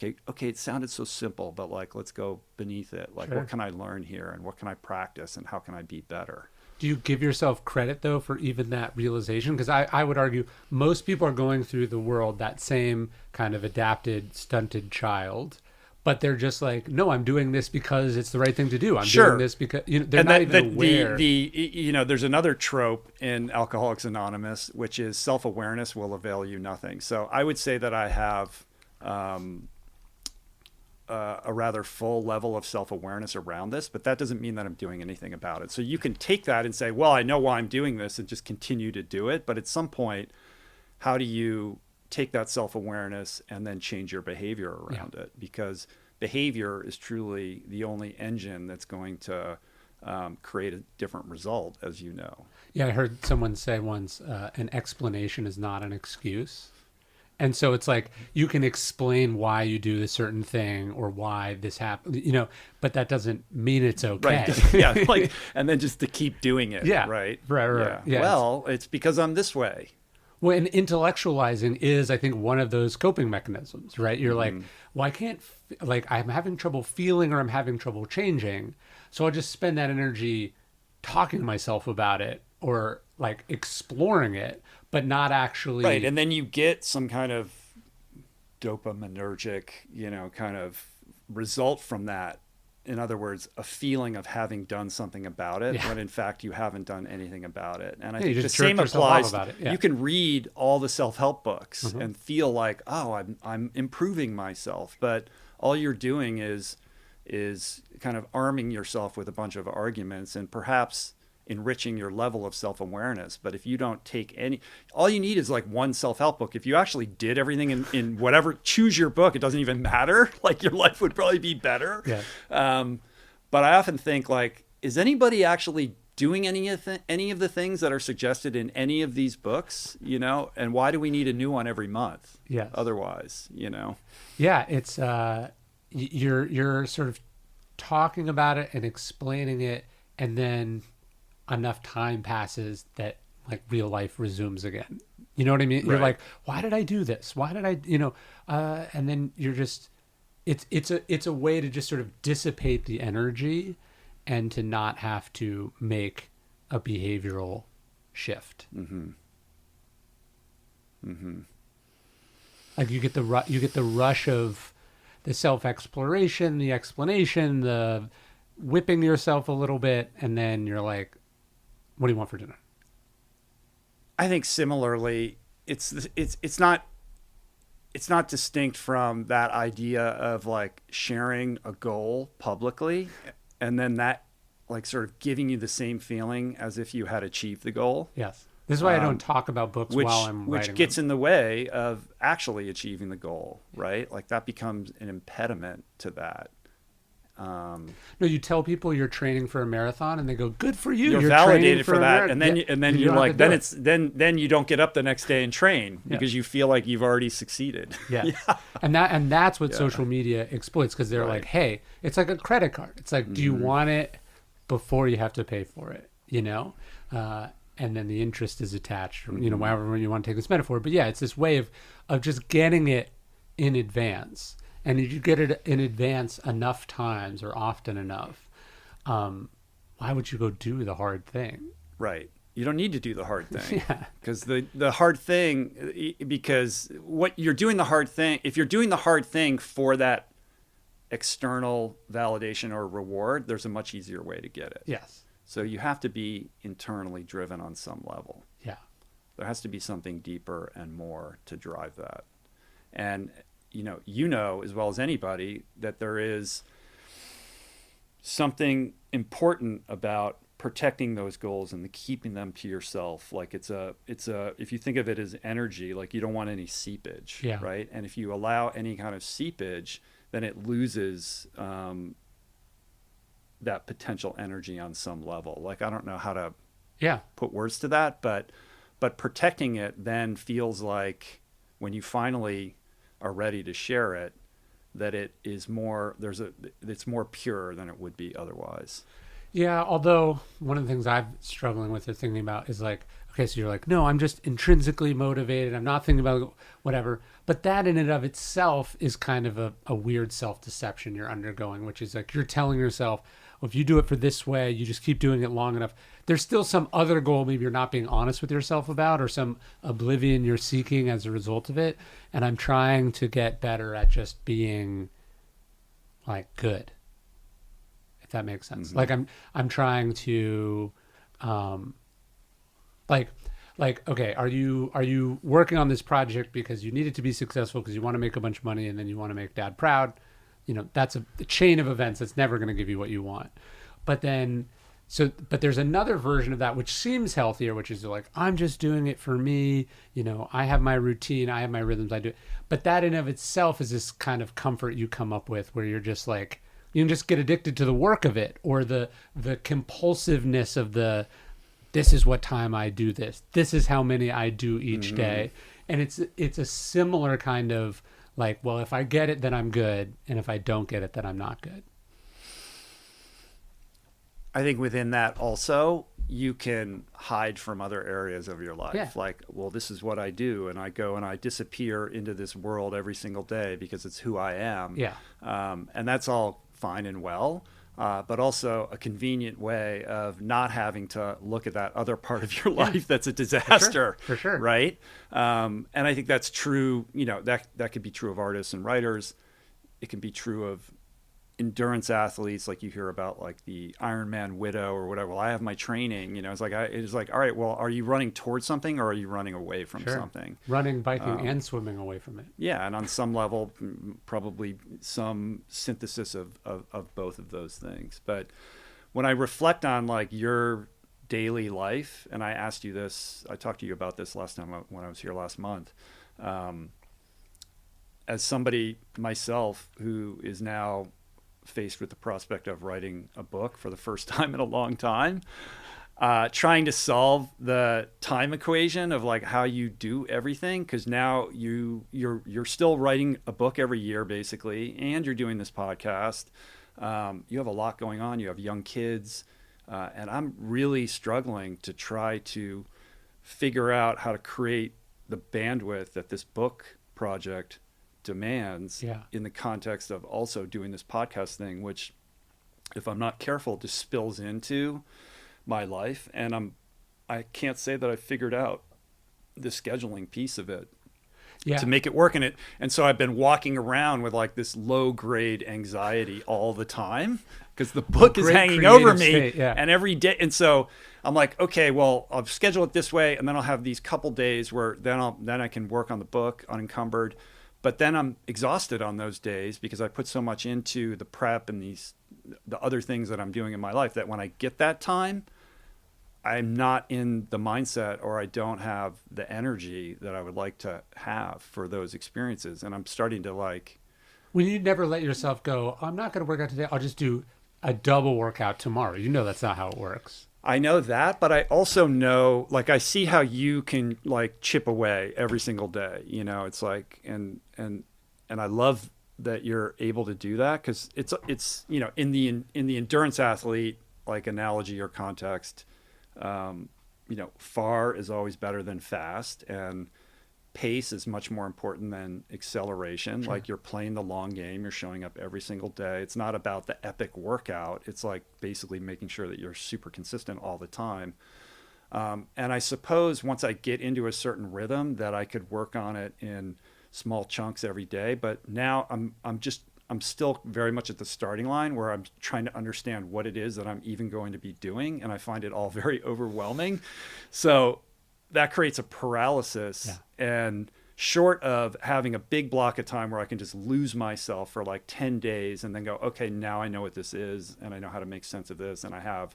Okay, it sounded so simple, but like, let's go beneath it. Like, what can I learn here, and what can I practice, and how can I be better? Do you give yourself credit, though, for even that realization? Because I would argue most people are going through the world that same kind of adapted, stunted child, but they're just like, no, I'm doing this because it's the right thing to do. I'm doing this because they're not even aware. There's another trope in Alcoholics Anonymous, which is self-awareness will avail you nothing. So I would say that I have a rather full level of self-awareness around this, but that doesn't mean that I'm doing anything about it. So you can take that and say, well, I know why I'm doing this, and just continue to do it. But at some point, how do you take that self-awareness and then change your behavior around it? Because behavior is truly the only engine that's going to create a different result, as you know. Yeah, I heard someone say once, an explanation is not an excuse. And so it's like, you can explain why you do a certain thing or why this happened, but that doesn't mean it's okay. Right. Yeah. And then just to keep doing it. Yeah. Right. Right. Yeah. Well, it's because I'm this way. Well, and intellectualizing is, I think, one of those coping mechanisms, right? You're like, well, I can't, I'm having trouble feeling, or I'm having trouble changing. So I'll just spend that energy talking to myself about it, or like exploring it, but not actually. Right. And then you get some kind of dopaminergic, kind of result from that. In other words, a feeling of having done something about it, when in fact you haven't done anything about it. And I think the same applies. You can read all the self-help books and feel like, oh, I'm improving myself, but all you're doing is kind of arming yourself with a bunch of arguments and perhaps enriching your level of self-awareness. But if you don't take all you need is like one self-help book. If you actually did everything in whatever, choose your book, it doesn't even matter. Like, your life would probably be better. Yeah. But I often think, like, is anybody actually doing any of the things that are suggested in any of these books, and why do we need a new one every month? Yes. Otherwise, Yeah. It's, you're sort of talking about it and explaining it, and then enough time passes that like real life resumes again. You know what I mean? Right. You're like, why did I do this? Why did I, and then you're just, it's a way to just sort of dissipate the energy and to not have to make a behavioral shift. Like you get the rush of the self-exploration, the explanation, the whipping yourself a little bit, and then you're like, what do you want for dinner? I think similarly, it's not distinct from that idea of like sharing a goal publicly, and then that like sort of giving you the same feeling as if you had achieved the goal. Yes. This is why I don't talk about books while I'm writing which gets in the way of actually achieving the goal, right? Like that becomes an impediment to that. No, you tell people you're training for a marathon, and they go, "Good for you." You're validated for that, and then you're like, then you don't get up the next day and train because you feel like you've already succeeded. Yeah, and that's what social media exploits, because they're like, "Hey, it's like a credit card. It's like, do you want it before you have to pay for it?" And then the interest is attached, however you want to take this metaphor. But yeah, it's this way of just getting it in advance. And if you get it in advance enough times or often enough, why would you go do the hard thing? Right. You don't need to do the hard thing. Because the hard thing, because what you're doing the hard thing, if you're doing the hard thing for that external validation or reward, there's a much easier way to get it. Yes. So you have to be internally driven on some level. Yeah. There has to be something deeper and more to drive that. And, you know as well as anybody that there is something important about protecting those goals and keeping them to yourself. Like it's a, if you think of it as energy, like you don't want any seepage, right? And if you allow any kind of seepage, then it loses that potential energy on some level. Like, I don't know how to put words to that, but protecting it then feels like when you finally are ready to share it, that it is more, it's more pure than it would be otherwise. Yeah, although one of the things I'm struggling with or thinking about is like, okay, so you're like, no, I'm just intrinsically motivated. I'm not thinking about whatever. But that in and of itself is kind of a weird self-deception you're undergoing, which is like you're telling yourself, well, if you do it for this way, you just keep doing it long enough. There's still some other goal maybe you're not being honest with yourself about, or some oblivion you're seeking as a result of it. And I'm trying to get better at just being like good. If that makes sense. Like I'm trying to okay, are you working on this project because you need it to be successful because you want to make a bunch of money and then you want to make dad proud? That's a chain of events that's never going to give you what you want. But there's another version of that which seems healthier, which is like, I'm just doing it for me. I have my routine, I have my rhythms, I do it. But that in of itself is this kind of comfort you come up with where you're just like, you can just get addicted to the work of it, or the compulsiveness of this is what time I do this. This is how many I do each day. And it's a similar kind of like, well, if I get it, then I'm good. And if I don't get it, then I'm not good. I think within that also, you can hide from other areas of your life. Yeah. Like, well, this is what I do. And I go and I disappear into this world every single day because it's who I am. Yeah. And that's all fine and well. But also a convenient way of not having to look at that other part of your life that's a disaster. For sure. Right? And I think that's true. That could be true of artists and writers. It can be true of endurance athletes, like you hear about, like the Ironman widow or whatever. Well, I have my training. It's like all right. Well, are you running towards something or are you running away from something? Running, biking, and swimming away from it. Yeah, and on some level, probably some synthesis of both of those things. But when I reflect on like your daily life, and I asked you this, I talked to you about this last time when I was here last month. As somebody myself who is now faced with the prospect of writing a book for the first time in a long time, trying to solve the time equation of like how you do everything, because now you're still writing a book every year basically, and you're doing this podcast. You have a lot going on. You have young kids, and I'm really struggling to try to figure out how to create the bandwidth that this book project demands in the context of also doing this podcast thing, which, if I'm not careful, just spills into my life. And I can't say that I figured out the scheduling piece of it to make it work in it. And so I've been walking around with like this low grade anxiety all the time because the book is hanging over me and every day. And so I'm like, okay, well, I'll schedule it this way. And then I'll have these couple days where then I can work on the book unencumbered. But then I'm exhausted on those days because I put so much into the prep and the other things that I'm doing in my life that when I get that time, I'm not in the mindset, or I don't have the energy that I would like to have for those experiences. And I'm starting to like... When you never let yourself go, I'm not going to work out today, I'll just do a double workout tomorrow. That's not how it works. I know that, but I also know, like, I see how you can like chip away every single day. It's like, and I love that you're able to do that, because it's in the endurance athlete like analogy or context, far is always better than fast, and pace is much more important than acceleration. Sure. Like, you're playing the long game, you're showing up every single day. It's not about the epic workout. It's like basically making sure that you're super consistent all the time. And I suppose once I get into a certain rhythm that I could work on it in small chunks every day. But now I'm I'm still very much at the starting line where I'm trying to understand what it is that I'm even going to be doing. And I find it all very overwhelming. So that creates a paralysis. And short of having a big block of time where I can just lose myself for like 10 days and then go, okay, now I know what this is and I know how to make sense of this. And I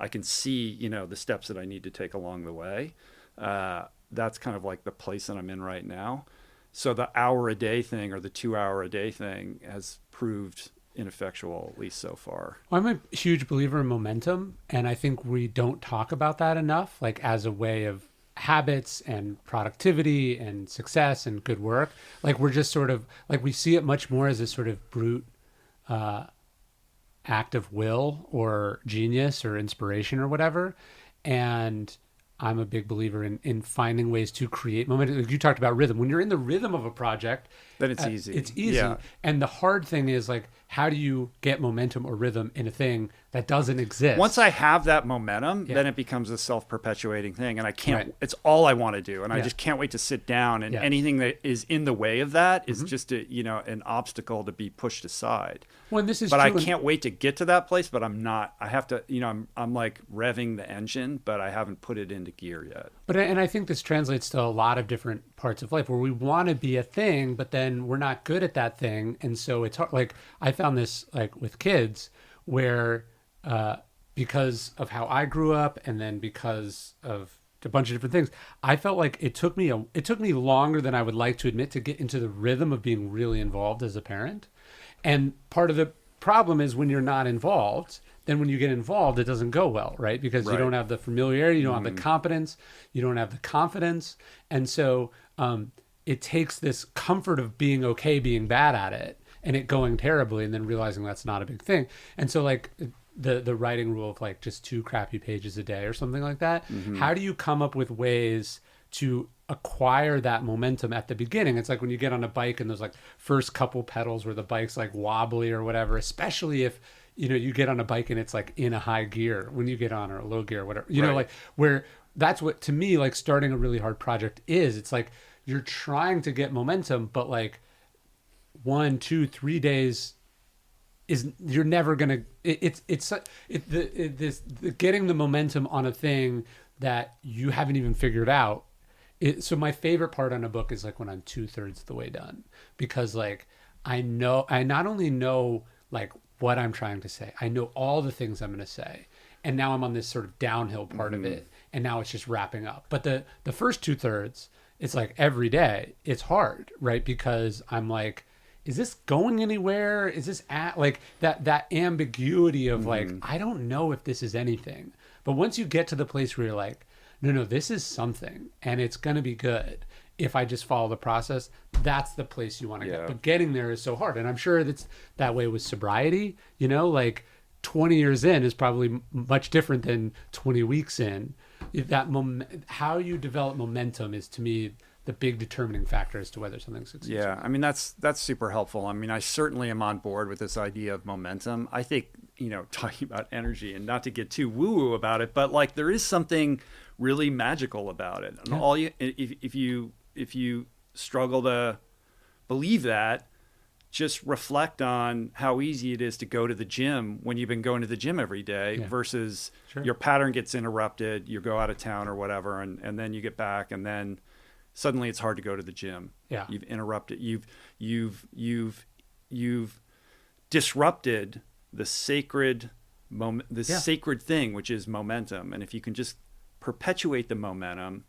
can see, the steps that I need to take along the way. That's kind of like the place that I'm in right now. So the hour a day thing or the 2 hour a day thing has proved ineffectual, at least so far. Well, I'm a huge believer in momentum. And I think we don't talk about that enough, like as a way of habits and productivity and success and good work. Like we're just sort of like, we see it much more as a sort of brute, act of will or genius or inspiration or whatever. And I'm a big believer in finding ways to create momentum. Like you talked about rhythm. When you're in the rhythm of a project, then it's easy. It's easy. Yeah. And the hard thing is like, how do you get momentum or rhythm in a thing that doesn't exist? Once I have that momentum, then it becomes a self-perpetuating thing. And I can't, it's all I want to do. And I just can't wait to sit down. And anything that is in the way of that is just an obstacle to be pushed aside. Well, this is but I can't wait to get to that place, but I'm not. I have to, I'm like revving the engine, but I haven't put it into gear yet. And I think this translates to a lot of different parts of life where we want to be a thing, but then we're not good at that thing. And so it's hard. Like I found this like with kids where, because of how I grew up and then because of a bunch of different things, I felt like it took me longer than I would like to admit to get into the rhythm of being really involved as a parent. And part of the problem is when you're not involved, then when you get involved, it doesn't go well, right? Because you don't have the familiarity, you don't have the competence, you don't have the confidence. And so it takes this comfort of being okay, being bad at it, and it going terribly, and then realizing that's not a big thing. And so like the writing rule of like just 2 crappy pages a day or something like that, how do you come up with ways to acquire that momentum at the beginning? It's like when you get on a bike and there's like first couple pedals where the bike's like wobbly or whatever, especially if you get on a bike and it's like in a high gear when you get on, or a low gear or whatever, know, like where that's what to me like starting a really hard project is. It's like you're trying to get momentum, but like 1, 2, 3 days is you're never gonna. Getting the momentum on a thing that you haven't even figured out. So my favorite part on a book is like when I'm 2/3 of the way done, because like I not only know like what I'm trying to say, I know all the things I'm going to say, and now I'm on this sort of downhill part of it, and now it's just wrapping up. But the first 2/3, it's like every day it's hard, right? Because I'm like, is this going anywhere? Is this like that ambiguity of like, I don't know if this is anything. But once you get to the place where you're like, no, this is something and it's going to be good if I just follow the process, that's the place you want to get. But getting there is so hard. And I'm sure that's that way with sobriety, like 20 years in is probably much different than 20 weeks in. How you develop momentum is to me the big determining factor as to whether something succeeds. Yeah, I mean, that's super helpful. I mean, I certainly am on board with this idea of momentum. I think, talking about energy, and not to get too woo-woo about it, but like there is something really magical about it. And if you struggle to believe that, just reflect on how easy it is to go to the gym when you've been going to the gym every day versus your pattern gets interrupted, you go out of town or whatever, and then you get back, and then suddenly it's hard to go to the gym. Yeah. You've interrupted, you've disrupted the sacred moment, sacred thing, which is momentum. And if you can just perpetuate the momentum,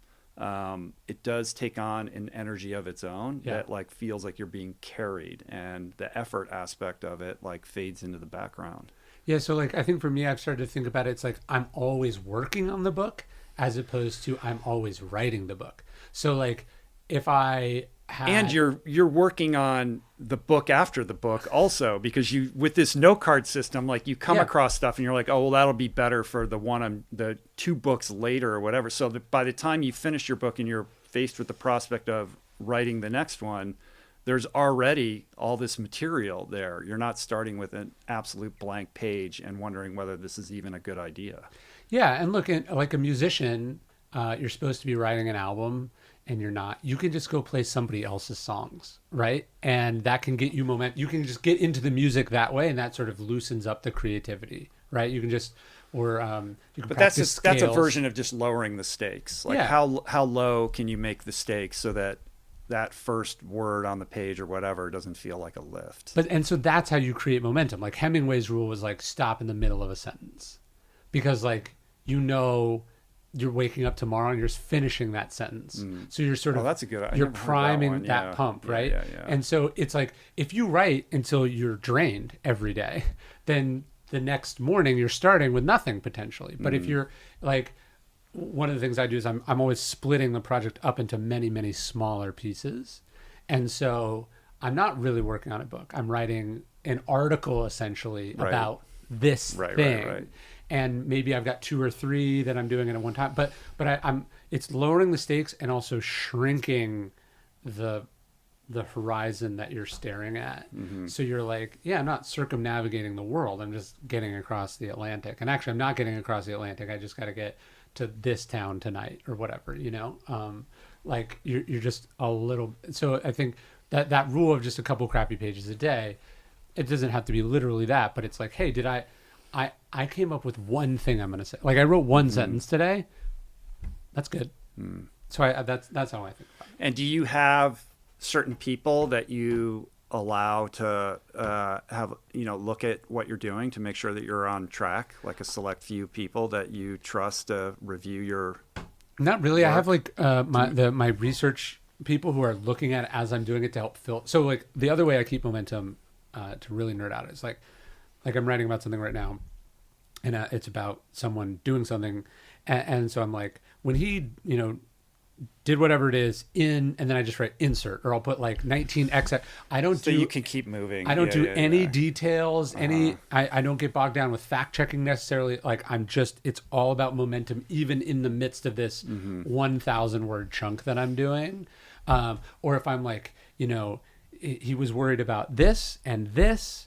it does take on an energy of its own that like feels like you're being carried, and the effort aspect of it like fades into the background. Yeah. So like, I think for me, I've started to think about it. It's like, I'm always working on the book as opposed to I'm always writing the book. So like if I had... And you're working on the book after the book also, because you, with this note card system, like you come across stuff and you're like, oh, well, that'll be better for the 2 books later or whatever. So that by the time you finish your book and you're faced with the prospect of writing the next one, there's already all this material there. You're not starting with an absolute blank page and wondering whether this is even a good idea. Yeah. And look, like a musician, you're supposed to be writing an album and you're not, you can just go play somebody else's songs, right? And that can get you momentum. You can just get into the music that way, and that sort of loosens up the creativity, right? You can just, or you can But practice that's a scales. version of just lowering the stakes. Like Yeah. how low can you make the stakes so that that first word on the page or whatever doesn't feel like a lift. And so that's how you create momentum. Like Hemingway's rule was like stop in the middle of a sentence, because like you're waking up tomorrow and you're just finishing that sentence. So you're sort of that's a good. You're priming that pump, right? Yeah. And so it's like if you write until you're drained every day, then the next morning you're starting with nothing potentially. But if you're like, one of the things I do is I'm always splitting the project up into many, many smaller pieces. And so I'm not really working on a book. I'm writing an article essentially about this thing. Right. And maybe I've got 2 or 3 that I'm doing it at one time. But it's lowering the stakes and also shrinking the horizon that you're staring at. So you're like, I'm not circumnavigating the world. I'm just getting across the Atlantic. And actually, I'm not getting across the Atlantic. I just got to get to this town tonight or whatever, like you're just a little. So I think that rule of just a couple crappy pages a day, it doesn't have to be literally that, but it's like, hey, did I came up with one thing I'm going to say. Like I wrote one sentence today. That's good. So that's how I think about it. And do you have certain people that you allow to have, look at what you're doing to make sure that you're on track, like a select few people that you trust to review your Not really. work? I have like my research people who are looking at it as I'm doing it to help fill. So like the other way I keep momentum to really nerd out is like I'm writing about something right now, and it's about someone doing something, and so I'm like, when he did whatever it is and then I just write insert, or I'll put like 19x. I don't so do. you can keep moving. I don't do any details. I don't get bogged down with fact checking necessarily. Like it's all about momentum, even in the midst of this 1,000 word chunk that I'm doing. Or if I'm like, he was worried about this and this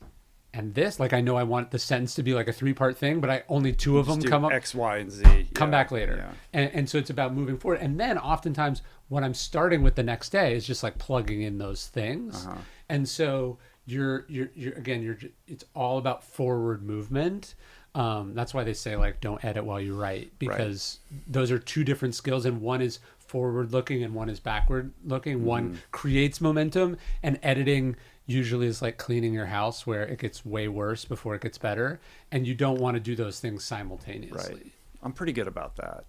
and this. Like I know I want the sentence to be like a 3-part thing, but only 2 of them come up. X, Y, and Z. Come back later. Yeah. And so it's about moving forward. And then oftentimes what I'm starting with the next day is just like plugging in those things. And so you're it's all about forward movement. That's why they say like, don't edit while you write, because those are 2 different skills. And one is forward looking and one is backward looking. One creates momentum, and editing usually is like cleaning your house, where it gets way worse before it gets better. And you don't want to do those things simultaneously. Right. I'm pretty good about that.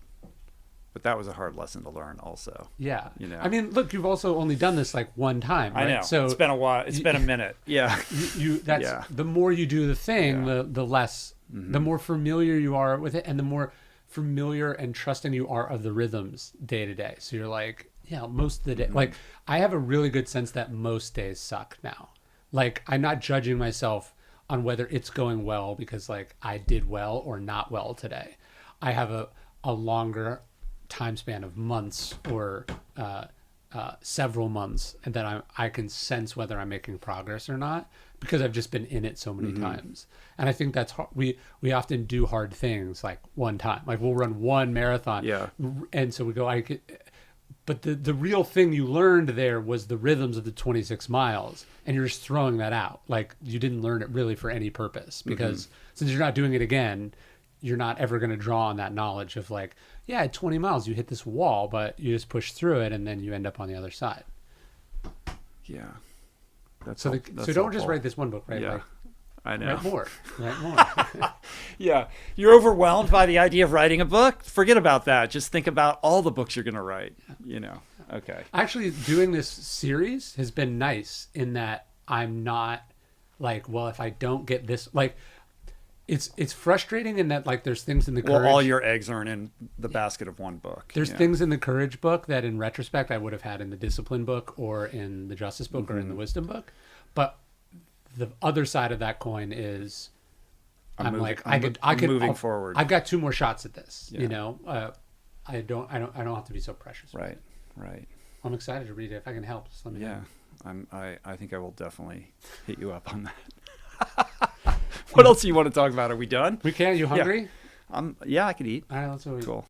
But that was a hard lesson to learn also. Yeah. I mean, look, you've also only done this like one time, right? I know. So it's been a while. It's been a minute. Yeah. The more you do the thing, the less, the more familiar you are with it, and the more familiar and trusting you are of the rhythms day to day. So you're like, most of the day, like I have a really good sense that most days suck now. Like I'm not judging myself on whether it's going well because like I did well or not well today. I have a longer time span of months or several months, and then I can sense whether I'm making progress or not, because I've just been in it so many times. And I think that's hard. We often do hard things like one time, like we'll run one marathon, and so we go, but the real thing you learned there was the rhythms of the 26 miles, and you're just throwing that out. Like you didn't learn it really for any purpose, because since you're not doing it again, you're not ever going to draw on that knowledge of like, at 20 miles you hit this wall, but you just push through it and then you end up on the other side. Yeah. So don't just write this one book, right? Yeah. Like, I know. Write more. Yeah. You're overwhelmed by the idea of writing a book? Forget about that. Just think about all the books you're going to write, Okay. Actually, doing this series has been nice in that I'm not like, well, if I don't get this, like, it's frustrating in that like there's things in the courage. Well, all your eggs aren't in the basket of one book. There's things in the courage book that in retrospect I would have had in the discipline book or in the justice book or in the wisdom book. But the other side of that coin is I could moving forward. I've got 2 more shots at this. I don't have to be so precious. Right. I'm excited to read it. If I can help, just let me know. I think I will definitely hit you up on that. What else do you want to talk about? Are we done? We can. You hungry? Yeah, I could eat. All right, let's go eat. Cool.